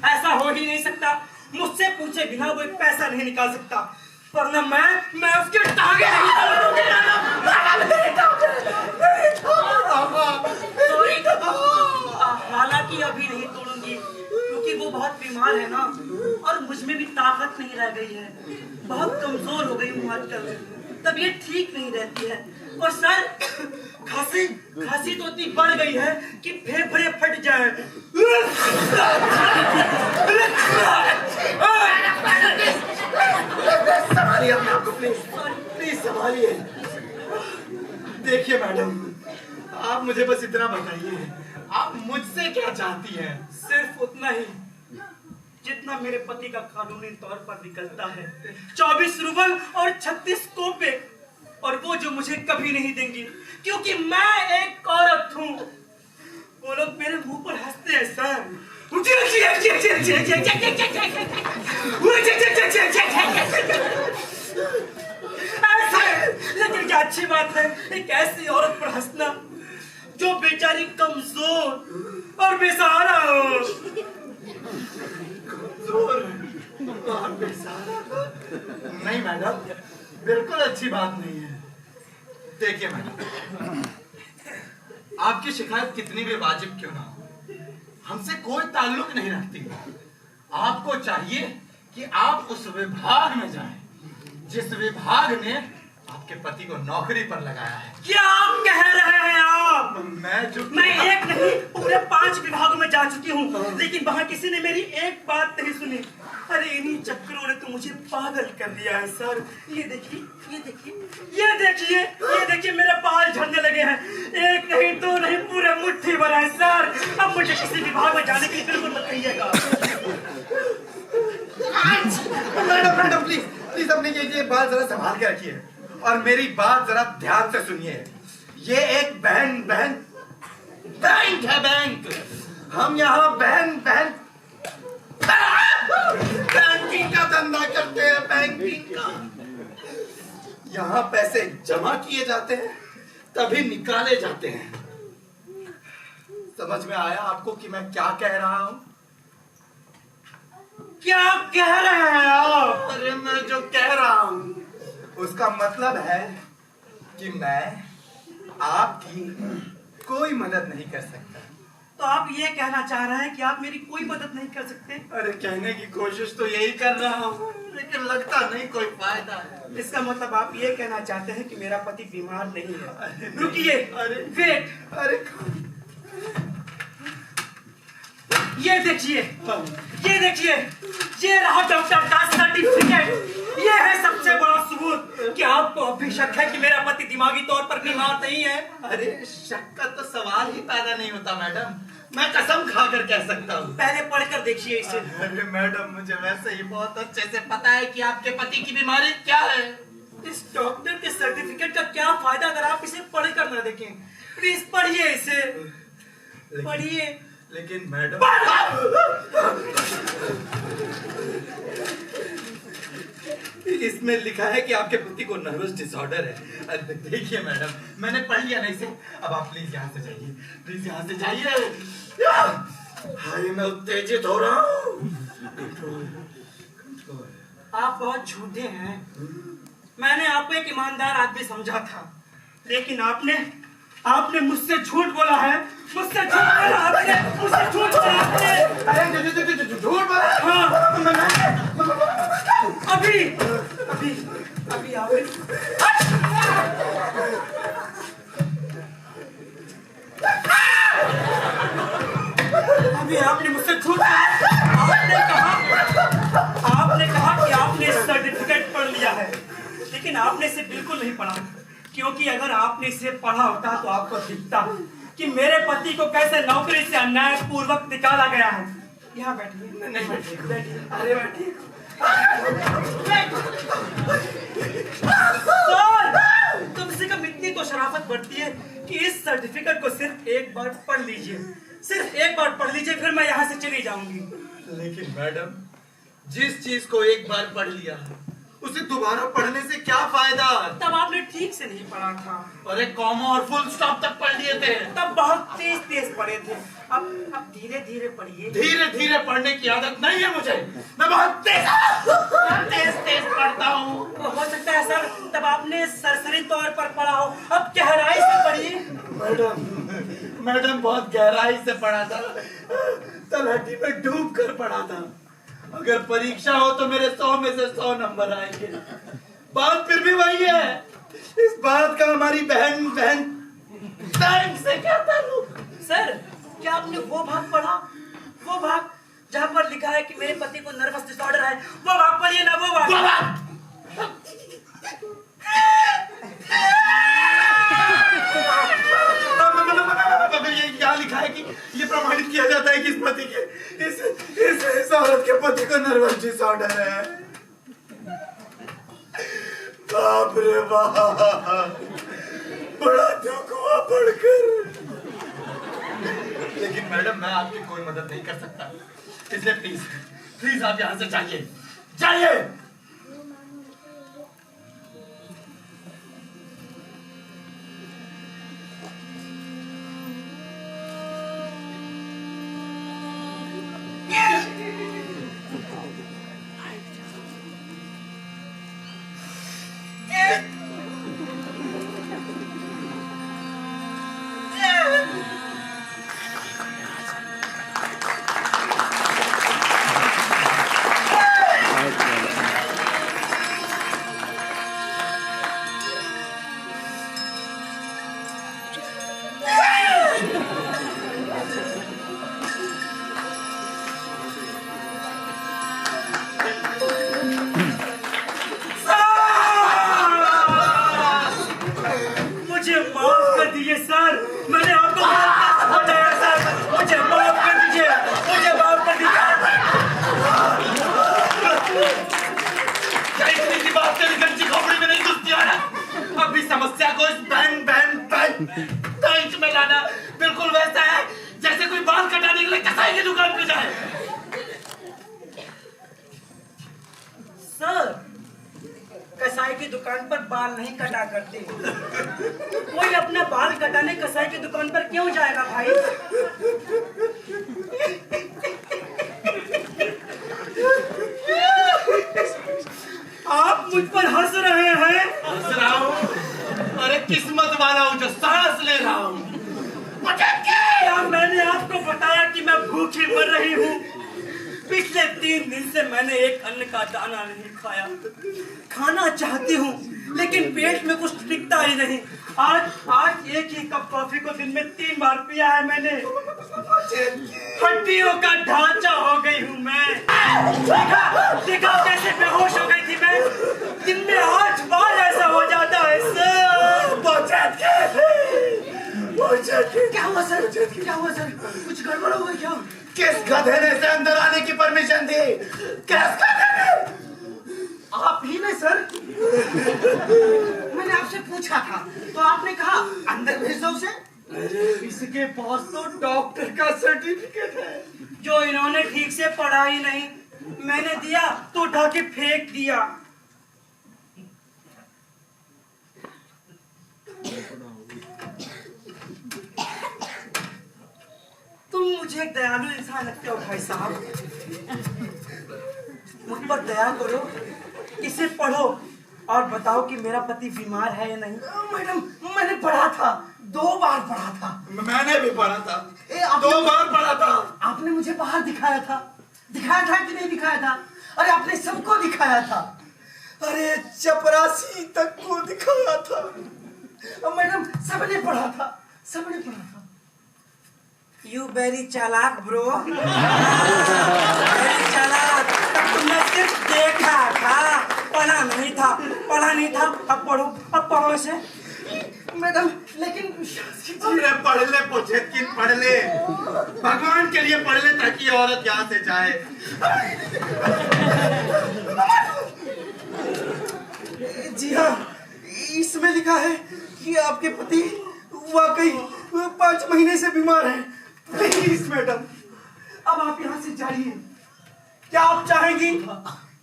ऐसा हो ही नहीं सकता, मुझसे पूछे बिना वो एक पैसा नहीं निकाल सकता, वरना मैं उसके टांगे नहीं हालांकि अभी नहीं तोड़ूंगी, क्योंकि वो बहुत बीमार है ना, और मुझ में भी ताकत नहीं रह गई है, बहुत कमजोर हो गई हूँ आजकल, तबीयत ठीक नहीं रहती है। और सर, खांसी तो इतनी बढ़ गई है कि फेफड़े फट जाए। संभालिए अपने आप को प्लीज संभालिए। देखिए मैडम, आप मुझे बस इतना बताइए, आप मुझसे क्या चाहती हैं? सिर्फ उतना ही जितना मेरे पति का कानूनी तौर पर निकलता है, 24 रूबल और 36 कोपे, और वो जो मुझे कभी नहीं देंगी, क्योंकि मैं एक औरत हूँ। वो लोग मेरे मुंह पर हंसते हैं सर। लेकिन क्या अच्छी बात है एक ऐसी औरत पर हंसना जो बेचारी कमजोर और बेसहारा हो। कमजोर और बेसहारा? नहीं मैडम, बिल्कुल अच्छी बात नहीं है। देखिए मैडम, आपकी शिकायत कितनी भी वाजिब क्यों ना हो, हमसे कोई ताल्लुक नहीं रखती। आपको चाहिए कि आप उस विभाग में जाएं जिस विभाग ने आपके पति को नौकरी पर लगाया है। क्या आप कह रहे हैं आप? मैं एक नहीं पूरे 5 विभागों में जा चुकी हूँ, लेकिन वहाँ किसी ने मेरी एक बात नहीं सुनी। अरे इन्हीं चक्करों ने तो मुझे पागल कर दिया है सर। ये देखिए, ये देखिए, ये देखिए, ये देखिए मेरे बाल झड़ने लगे हैं। एक नहीं दो नहीं पूरे मुट्ठी भर है सर। अब मुझे किसी विभाग में जाने के लिए बिल्कुल मत कहिएगा। मैडम मैडम प्लीज प्लीज अपने ये बात जरा संभाल के रखिए और मेरी बात जरा ध्यान से सुनिए। ये एक बैंक है, बैंक। हम यहाँ बैंकिंग का धंधा करते हैं, बैंकिंग का। यहाँ पैसे जमा किए जाते हैं तभी निकाले जाते हैं। समझ में आया आपको कि मैं क्या कह रहा हूँ? क्या कह रहे हैं आप? अरे मैं जो कह रहा हूँ उसका मतलब है कि मैं आपकी कोई मदद नहीं कर सकता। तो आप ये कहना चाह रहे हैं कि आप मेरी कोई मदद नहीं कर सकते? अरे कहने की कोशिश तो यही कर रहा हूँ, लेकिन लगता नहीं कोई फायदा है। इसका मतलब आप ये कहना चाहते हैं कि मेरा पति बीमार नहीं है। रुकिए, अरे वेट, अरे ये देखिए, ये देखिए, ये रहा डॉक्टर का सर्टिफिकेट। ये है सबसे बड़ा सबूत कि आपको अभी शक है कि मेरा पति दिमागी तौर पर बीमार नहीं है। अरे शक का तो सवाल ही पैदा नहीं होता मैडम, मैं कसम खाकर कह सकता हूँ। पहले पढ़कर देखिए इसे। अरे मैडम मुझे वैसे ही बहुत अच्छे से पता है कि आपके पति की बीमारी क्या है। इस डॉक्टर के सर्टिफिकेट का क्या फायदा अगर आप इसे पढ़कर ना देखें। प्लीज पढ़िए इसे, पढ़िए। लेकिन मैडम इसमें लिखा है कि आपके पति को नर्वस डिसऑर्डर है। देखिए मैडम मैंने पढ़ लिया ना इसे, अब आप प्लीज यहाँ से जाइए, प्लीज यहाँ से जाइए। हाय मैं उत्तेजित हो रहा हूँ। आप बहुत झूठे हैं। मैंने आपको एक ईमानदार आदमी समझा था, लेकिन आपने मुझसे झूठ बोला है। मुझसे झूठ बोला आपने, मुझसे झूठ बोला आपने। अरे झूठ बोला? हाँ, अभी आपने मुझसे झूठ बोला। आपने कहा कि आपने सर्टिफिकेट पढ़ लिया है, लेकिन आपने इसे बिल्कुल नहीं पढ़ा, क्योंकि अगर आपने इसे पढ़ा होता तो आपको दिखता कि मेरे पति को कैसे नौकरी से अन्याय पूर्वक निकाला गया है। यहाँ बैठिए। नहीं बैठिए। अरे बैठिए। कम से कम इतनी तो शराफत बढ़ती है कि इस सर्टिफिकेट को सिर्फ एक बार पढ़ लीजिए, सिर्फ एक बार पढ़ लीजिए, फिर मैं यहाँ से चली जाऊंगी। लेकिन मैडम जिस चीज को एक बार पढ़ लिया उसे दोबारा पढ़ने से क्या फायदा? तब आपने ठीक से नहीं पढ़ा था। अरे कॉमा और फुल स्टॉप तक पढ़ लिए थे। तब बहुत तेज पढ़े थे। अब धीरे धीरे पढ़िए। धीरे धीरे पढ़ने की आदत नहीं है मुझे, मैं बहुत तेज पढ़ता हूँ। हो सकता है सर तब आपने सरसरी तौर पर पढ़ा हो, अब गहराई से पढ़िए। मैडम बहुत गहराई से पढ़ा था, तलहटी में डूब कर पढ़ा था। अगर परीक्षा हो तो मेरे 100 में से 100 नंबर आएंगे। बात फिर भी वही है, इस बात का हमारी बहन बैंक से क्या ताल्लुक? सर क्या आपने वो भाग पढ़ा, वो भाग जहाँ पर लिखा है कि मेरे पति को नर्वस डिसऑर्डर है? वो भाग पढ़िए ना, वो भाग। यहाँ लिखा है कि ये प्रमाणित किया जाता है कि इस पति के इस औरत के पति को नर्वस डिसऑर्डर है। बाप रे बाप, बड़ा दुख हुआ पढ़कर। लेकिन मैडम मैं आपकी कोई मदद नहीं कर सकता, इसलिए प्लीज आप यहाँ से जाइए। टाइट में लाना बिल्कुल वैसा है जैसे कोई बाल कटाने के लिए कसाई की दुकान पे जाए। सर, कसाई की दुकान पर बाल नहीं कटा करते। कोई अपना बाल कटाने कसाई की दुकान पर क्यों जाएगा भाई? आप मुझ पर हंस रहे हैं? हंस रहा हूँ? अरे किस्मत वाला हूँ जो सांस ले रहा हूँ। क्या मैंने आपको बताया कि मैं भूखी मर रही हूँ? पिछले 3 दिन से मैंने एक अन्न का दाना नहीं खाया। खाना चाहती हूँ लेकिन पेट में कुछ टिकता ही नहीं। आज एक ही कप कॉफी को दिन में 3 बार पिया है मैंने। हड्डियों का ढांचा हो गई हूँ मैं। देखा कैसे बेहोश हो गई थी मैं। दिन में 8 बार ऐसा हो जाता है सर। क्या हुआ सर? क्या हुआ सर? कुछ गड़बड़ हो गई क्या? किस गधे ने से अंदर आने की परमिशन दी? किस गधे ने? आप ही ने सर। मैंने आपसे पूछा था तो आपने कहा अंदर भेज दो उसे। इसके पास तो डॉक्टर का सर्टिफिकेट है जो इन्होंने ठीक से पढ़ा ही नहीं। मैंने दिया तो उठा के फेंक दिया। तुम मुझे एक दयालु इंसान लगते हो भाई साहब। मुझ पर दया करो, इसे पढ़ो और बताओ कि मेरा पति बीमार है या नहीं। मैडम, मैंने पढ़ा था, 2 बार पढ़ा था। मैंने भी पढ़ा था, 2 बार पढ़ा था। आपने मुझे बाहर दिखाया था कि नहीं दिखाया था? अरे आपने सबको दिखाया था। अरे चपरासी तक को दिखाया था। मैडम, सबने पढ़ा था। You very चालाक ब्रो। very चालाक। तब तुमने सिर्फ देखा था, पढ़ा नहीं था। अब पढ़ो इसे। मैडम, लेकिन पढ़ ले पोचेतकिन, पढ़ ले। भगवान के लिए पढ़ ले ताकि औरत यहाँ से जाए। जी हाँ, इसमें लिखा है कि आपके पति वाकई 5 महीने से बीमार हैं। प्लीज मैडम, अब आप यहाँ से जाइए। क्या आप चाहेंगी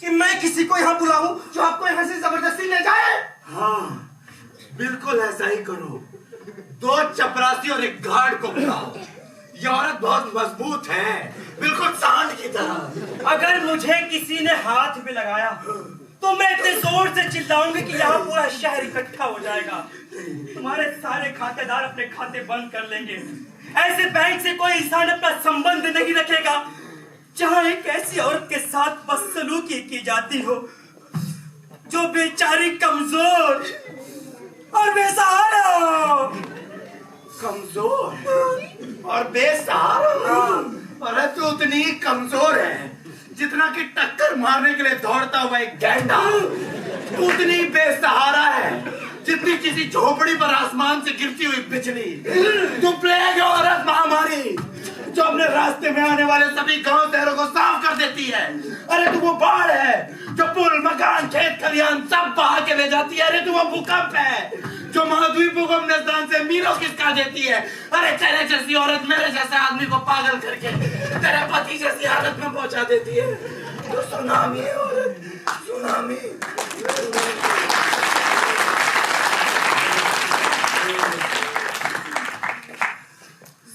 कि मैं किसी को यहाँ बुलाऊं जो आपको यहाँ से जबरदस्ती ले जाए? हाँ, बिल्कुल ऐसा ही करो। 2 चपरासी और एक गार्ड को बुलाओ। ये औरत बहुत मजबूत है, बिल्कुल सांड की तरह। अगर मुझे किसी ने हाथ भी लगाया तो मैं इतने जोर से चिल्लाऊंगी कि यहाँ पूरा शहर इकट्ठा हो जाएगा। तुम्हारे सारे खातेदार अपने खाते बंद कर लेंगे। ऐसे बैंक से कोई इंसान अपना संबंध नहीं रखेगा जहाँ एक ऐसी औरत के साथ बदसलूकी की जाती हो जो बेचारी कमजोर और बेसहारा हो। कमजोर और बेसहारा? अरे तू उतनी ही कमजोर है जितना कि टक्कर मारने के लिए दौड़ता हुआ एक गैंडा। उतनी बेसहारा है जितनी किसी झोपड़ी पर आसमान से गिरती हुई बिजली। तू प्लेग औरत महामारी जो अपने रास्ते में आने वाले सभी गांव शहरों को साफ कर देती है। अरे तू वो बाढ़ है जो पुल, मकान, खेत खलियान सब बहा के ले जाती है। अरे तू वो भूकंप है जो महाद्वीपों को अपने स्थान से मीलों खिसका देती है। अरे तेरे जैसी औरत मेरे जैसे आदमी को पागल करके तेरे पति जैसी हालत में पहुंचा देती है। तो सुनामी है औरत, सुनामी।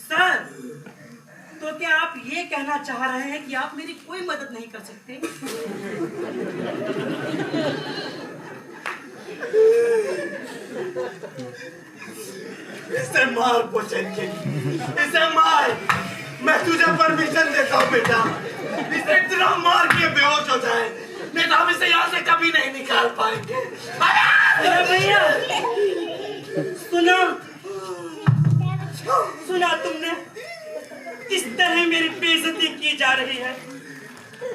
सर, तो क्या आप ये कहना चाह रहे हैं कि आप मेरी कोई मदद नहीं कर सकते? इसे मार पोचेतकिन, इसे मार। मैं तुझे परमिशन देता हूँ बेटा। इसे इतना मार के बेहोश हो जाए, नहीं तो हम इसे यहाँ से कभी नहीं निकाल पाएंगे। अरे भैया, सुना तुमने किस तरह मेरी बेइज्जती की जा रही है?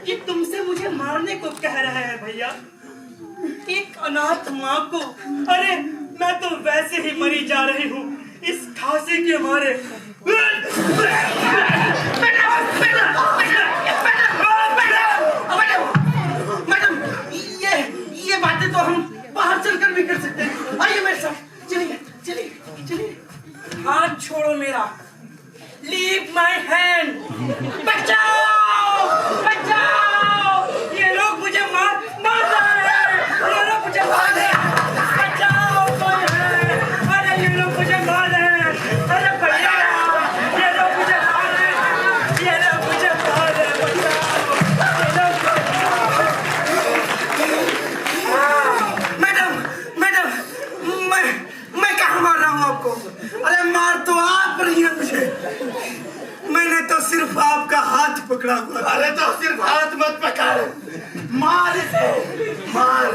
कि तुमसे मुझे मारने को कह रहे हैं भैया, एक अनाथ माँ को। अरे मैं तो वैसे ही मरी जा रही हूँ इस खांसी के मारे। मैडम, ये बातें तो हम बाहर चलकर भी कर सकते हैं। आइए मेरे साथ, चलिए। चलिए। हाथ छोड़ो मेरा, लीव माई हैंड। बचाओ बचाओ, ये लोग मुझे मार रहे हैं, ये लोग मुझे मार रहे हैं। बचाओ कोई है, अरे ये लोग मुझे मार रहे हैं, अरे भैया ये लोग मुझे मार रहे हैं, ये लोग मुझे मार रहे हैं, मैडम मैडम, मैं कहाँ मार रहा हूँ आपको? अरे मार तो आप रही हैं मुझे, मैंने तो सिर्फ आपका हाथ पकड़ा हुआ। अरे तो सिर्फ हाथ मत पकड़, मार इसे, मार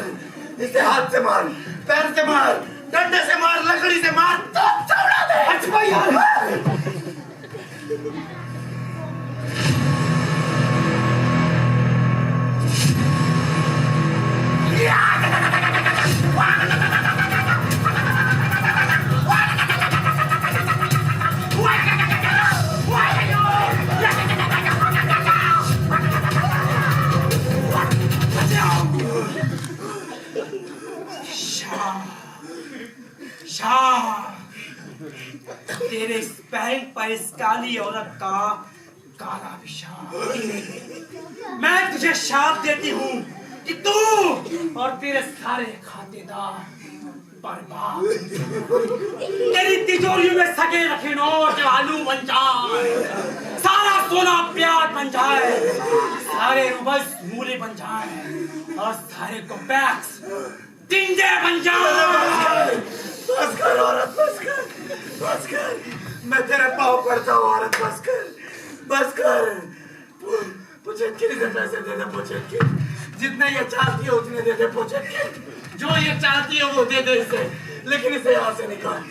इसे, हाथ से मार, पैर से मार, डंडे से मार, लकड़ी से मार, तो चौड़ा दे। अच्छा यार, तेरे स्पेलिंग पर इस काली औरत का काला विशाप। मैं तुझे शाप देती हूँ कि तू और तेरे सारे खातेदार बर्बाद, तेरी तिजोरियों में सगे रखे नोट आलू बन जाए, सारा सोना प्याज बन जाए, सारे रुपस मूली बन जाए और सारे को बैक्स टिंडे बन जाए। बस कर औरत, बस कर, बस कर, मैं तेरे पाँव पड़ता हूँ औरत, बस कर, बस कर। पुचेटकी से पैसे दे दे, पुचेटकी, जितने ये चाहती है उतने दे दे, पुचेटकी, जो ये चाहती है वो दे दे इसे, लेकिन इसे यहाँ से निकाल,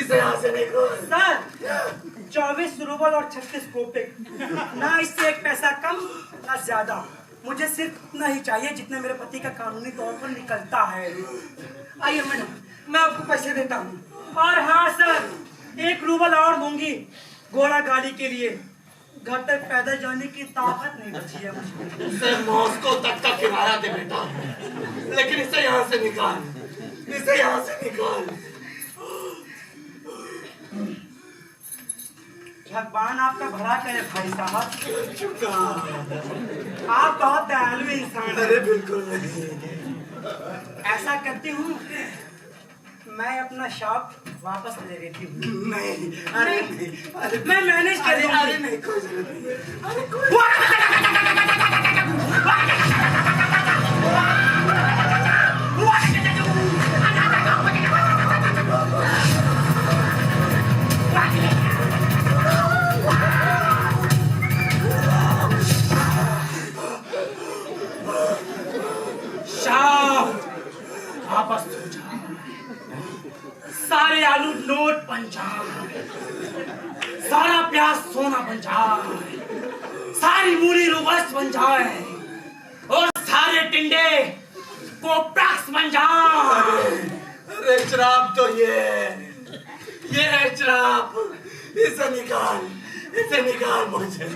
इसे यहाँ से निकाल। सर 24 रूबल और 36 कोपेक, ना इससे एक पैसा कम ना ज्यादा, मुझे सिर्फ इतना ही चाहिए जितना मेरे पति का कानूनी तौर पर निकलता है। आइए मैडम, मैं आपको पैसे देता हूँ। और हाँ सर, 1 रूबल और दूंगी घोड़ा गाड़ी के लिए, घर तक पैदल जाने की ताकत नहीं बची है मुझे। इसे मॉस्को तक का किराया दे बेटा, लेकिन इसे यहाँ से निकाल, इसे यहाँ से निकाल। भगवान आपका भला करे भाई साहब, आप बहुत दयालु इंसान हैं। अरे बिल्कुल नहीं। ऐसा करती हूँ, मैं अपना शाप वापस ले लेती हूँ। नहीं, अरे नहीं, अरे मैं मैनेज कर लूंगी। अरे नहीं, कोई जरूरत नहीं, अरे कोई वापस हो जाए, सारे आलू नोट बन जाए, सारा प्याज सोना बन जाए, सारी मूली रुबस बन जाए और सारे टिंडे कोप्रैक्स बन जाए। अरे शराब तो ये है शराब, इसे निकाल, इसे निकाल मुझे,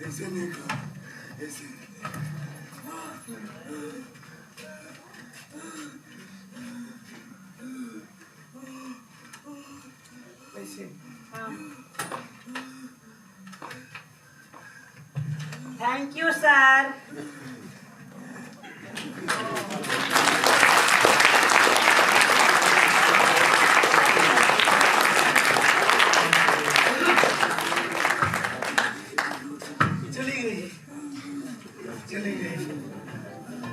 इसे निकाल, इसे थैंक यू सर। चली गई, चली गई,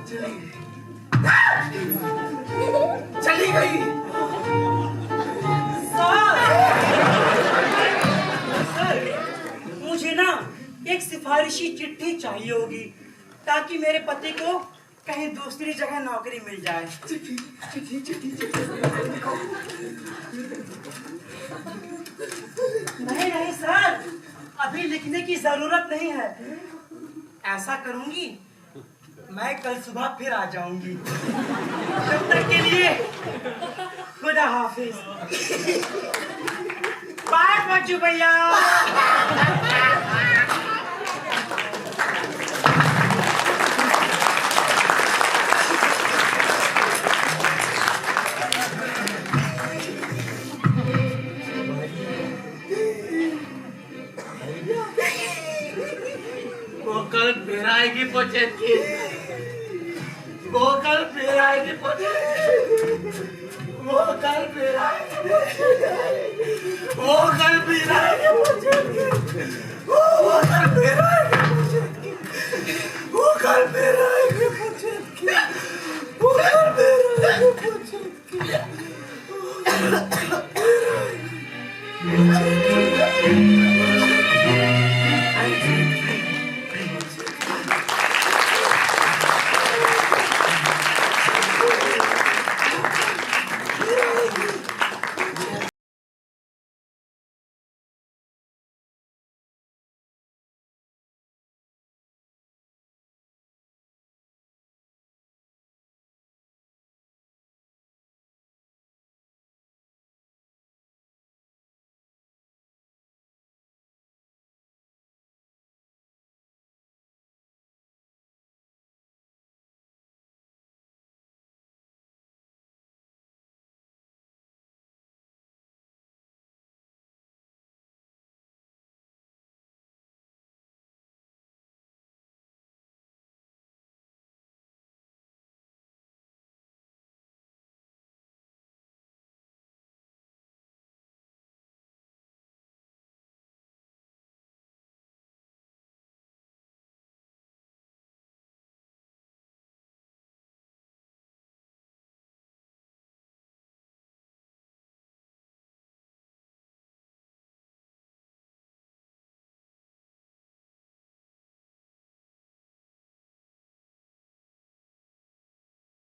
चली गई, चली गई। मुझे ना एक सिफारिशी चिट्ठी चाहिए होगी ताकि मेरे पति को कहीं दूसरी जगह नौकरी मिल जाए। चिट्ठी, चिट्ठी, चिट्ठी, चिट्ठी। नहीं नहीं सर, अभी लिखने की जरूरत नहीं है। ऐसा करूंगी, मैं कल सुबह फिर आ जाऊंगी। तब तक के लिए खुदा हाफिज। बाय बच्चू भैया। आएगी पोचेत की, वो कल फिर आएगी पोचेत, वो कल फिर आएगी, वो कल फिर आएगी पोचेत, वो कल फिर आएगी पोचेत, वो कल फिर आएगी पोचेत, वो कल फिर आएगी पोचेत।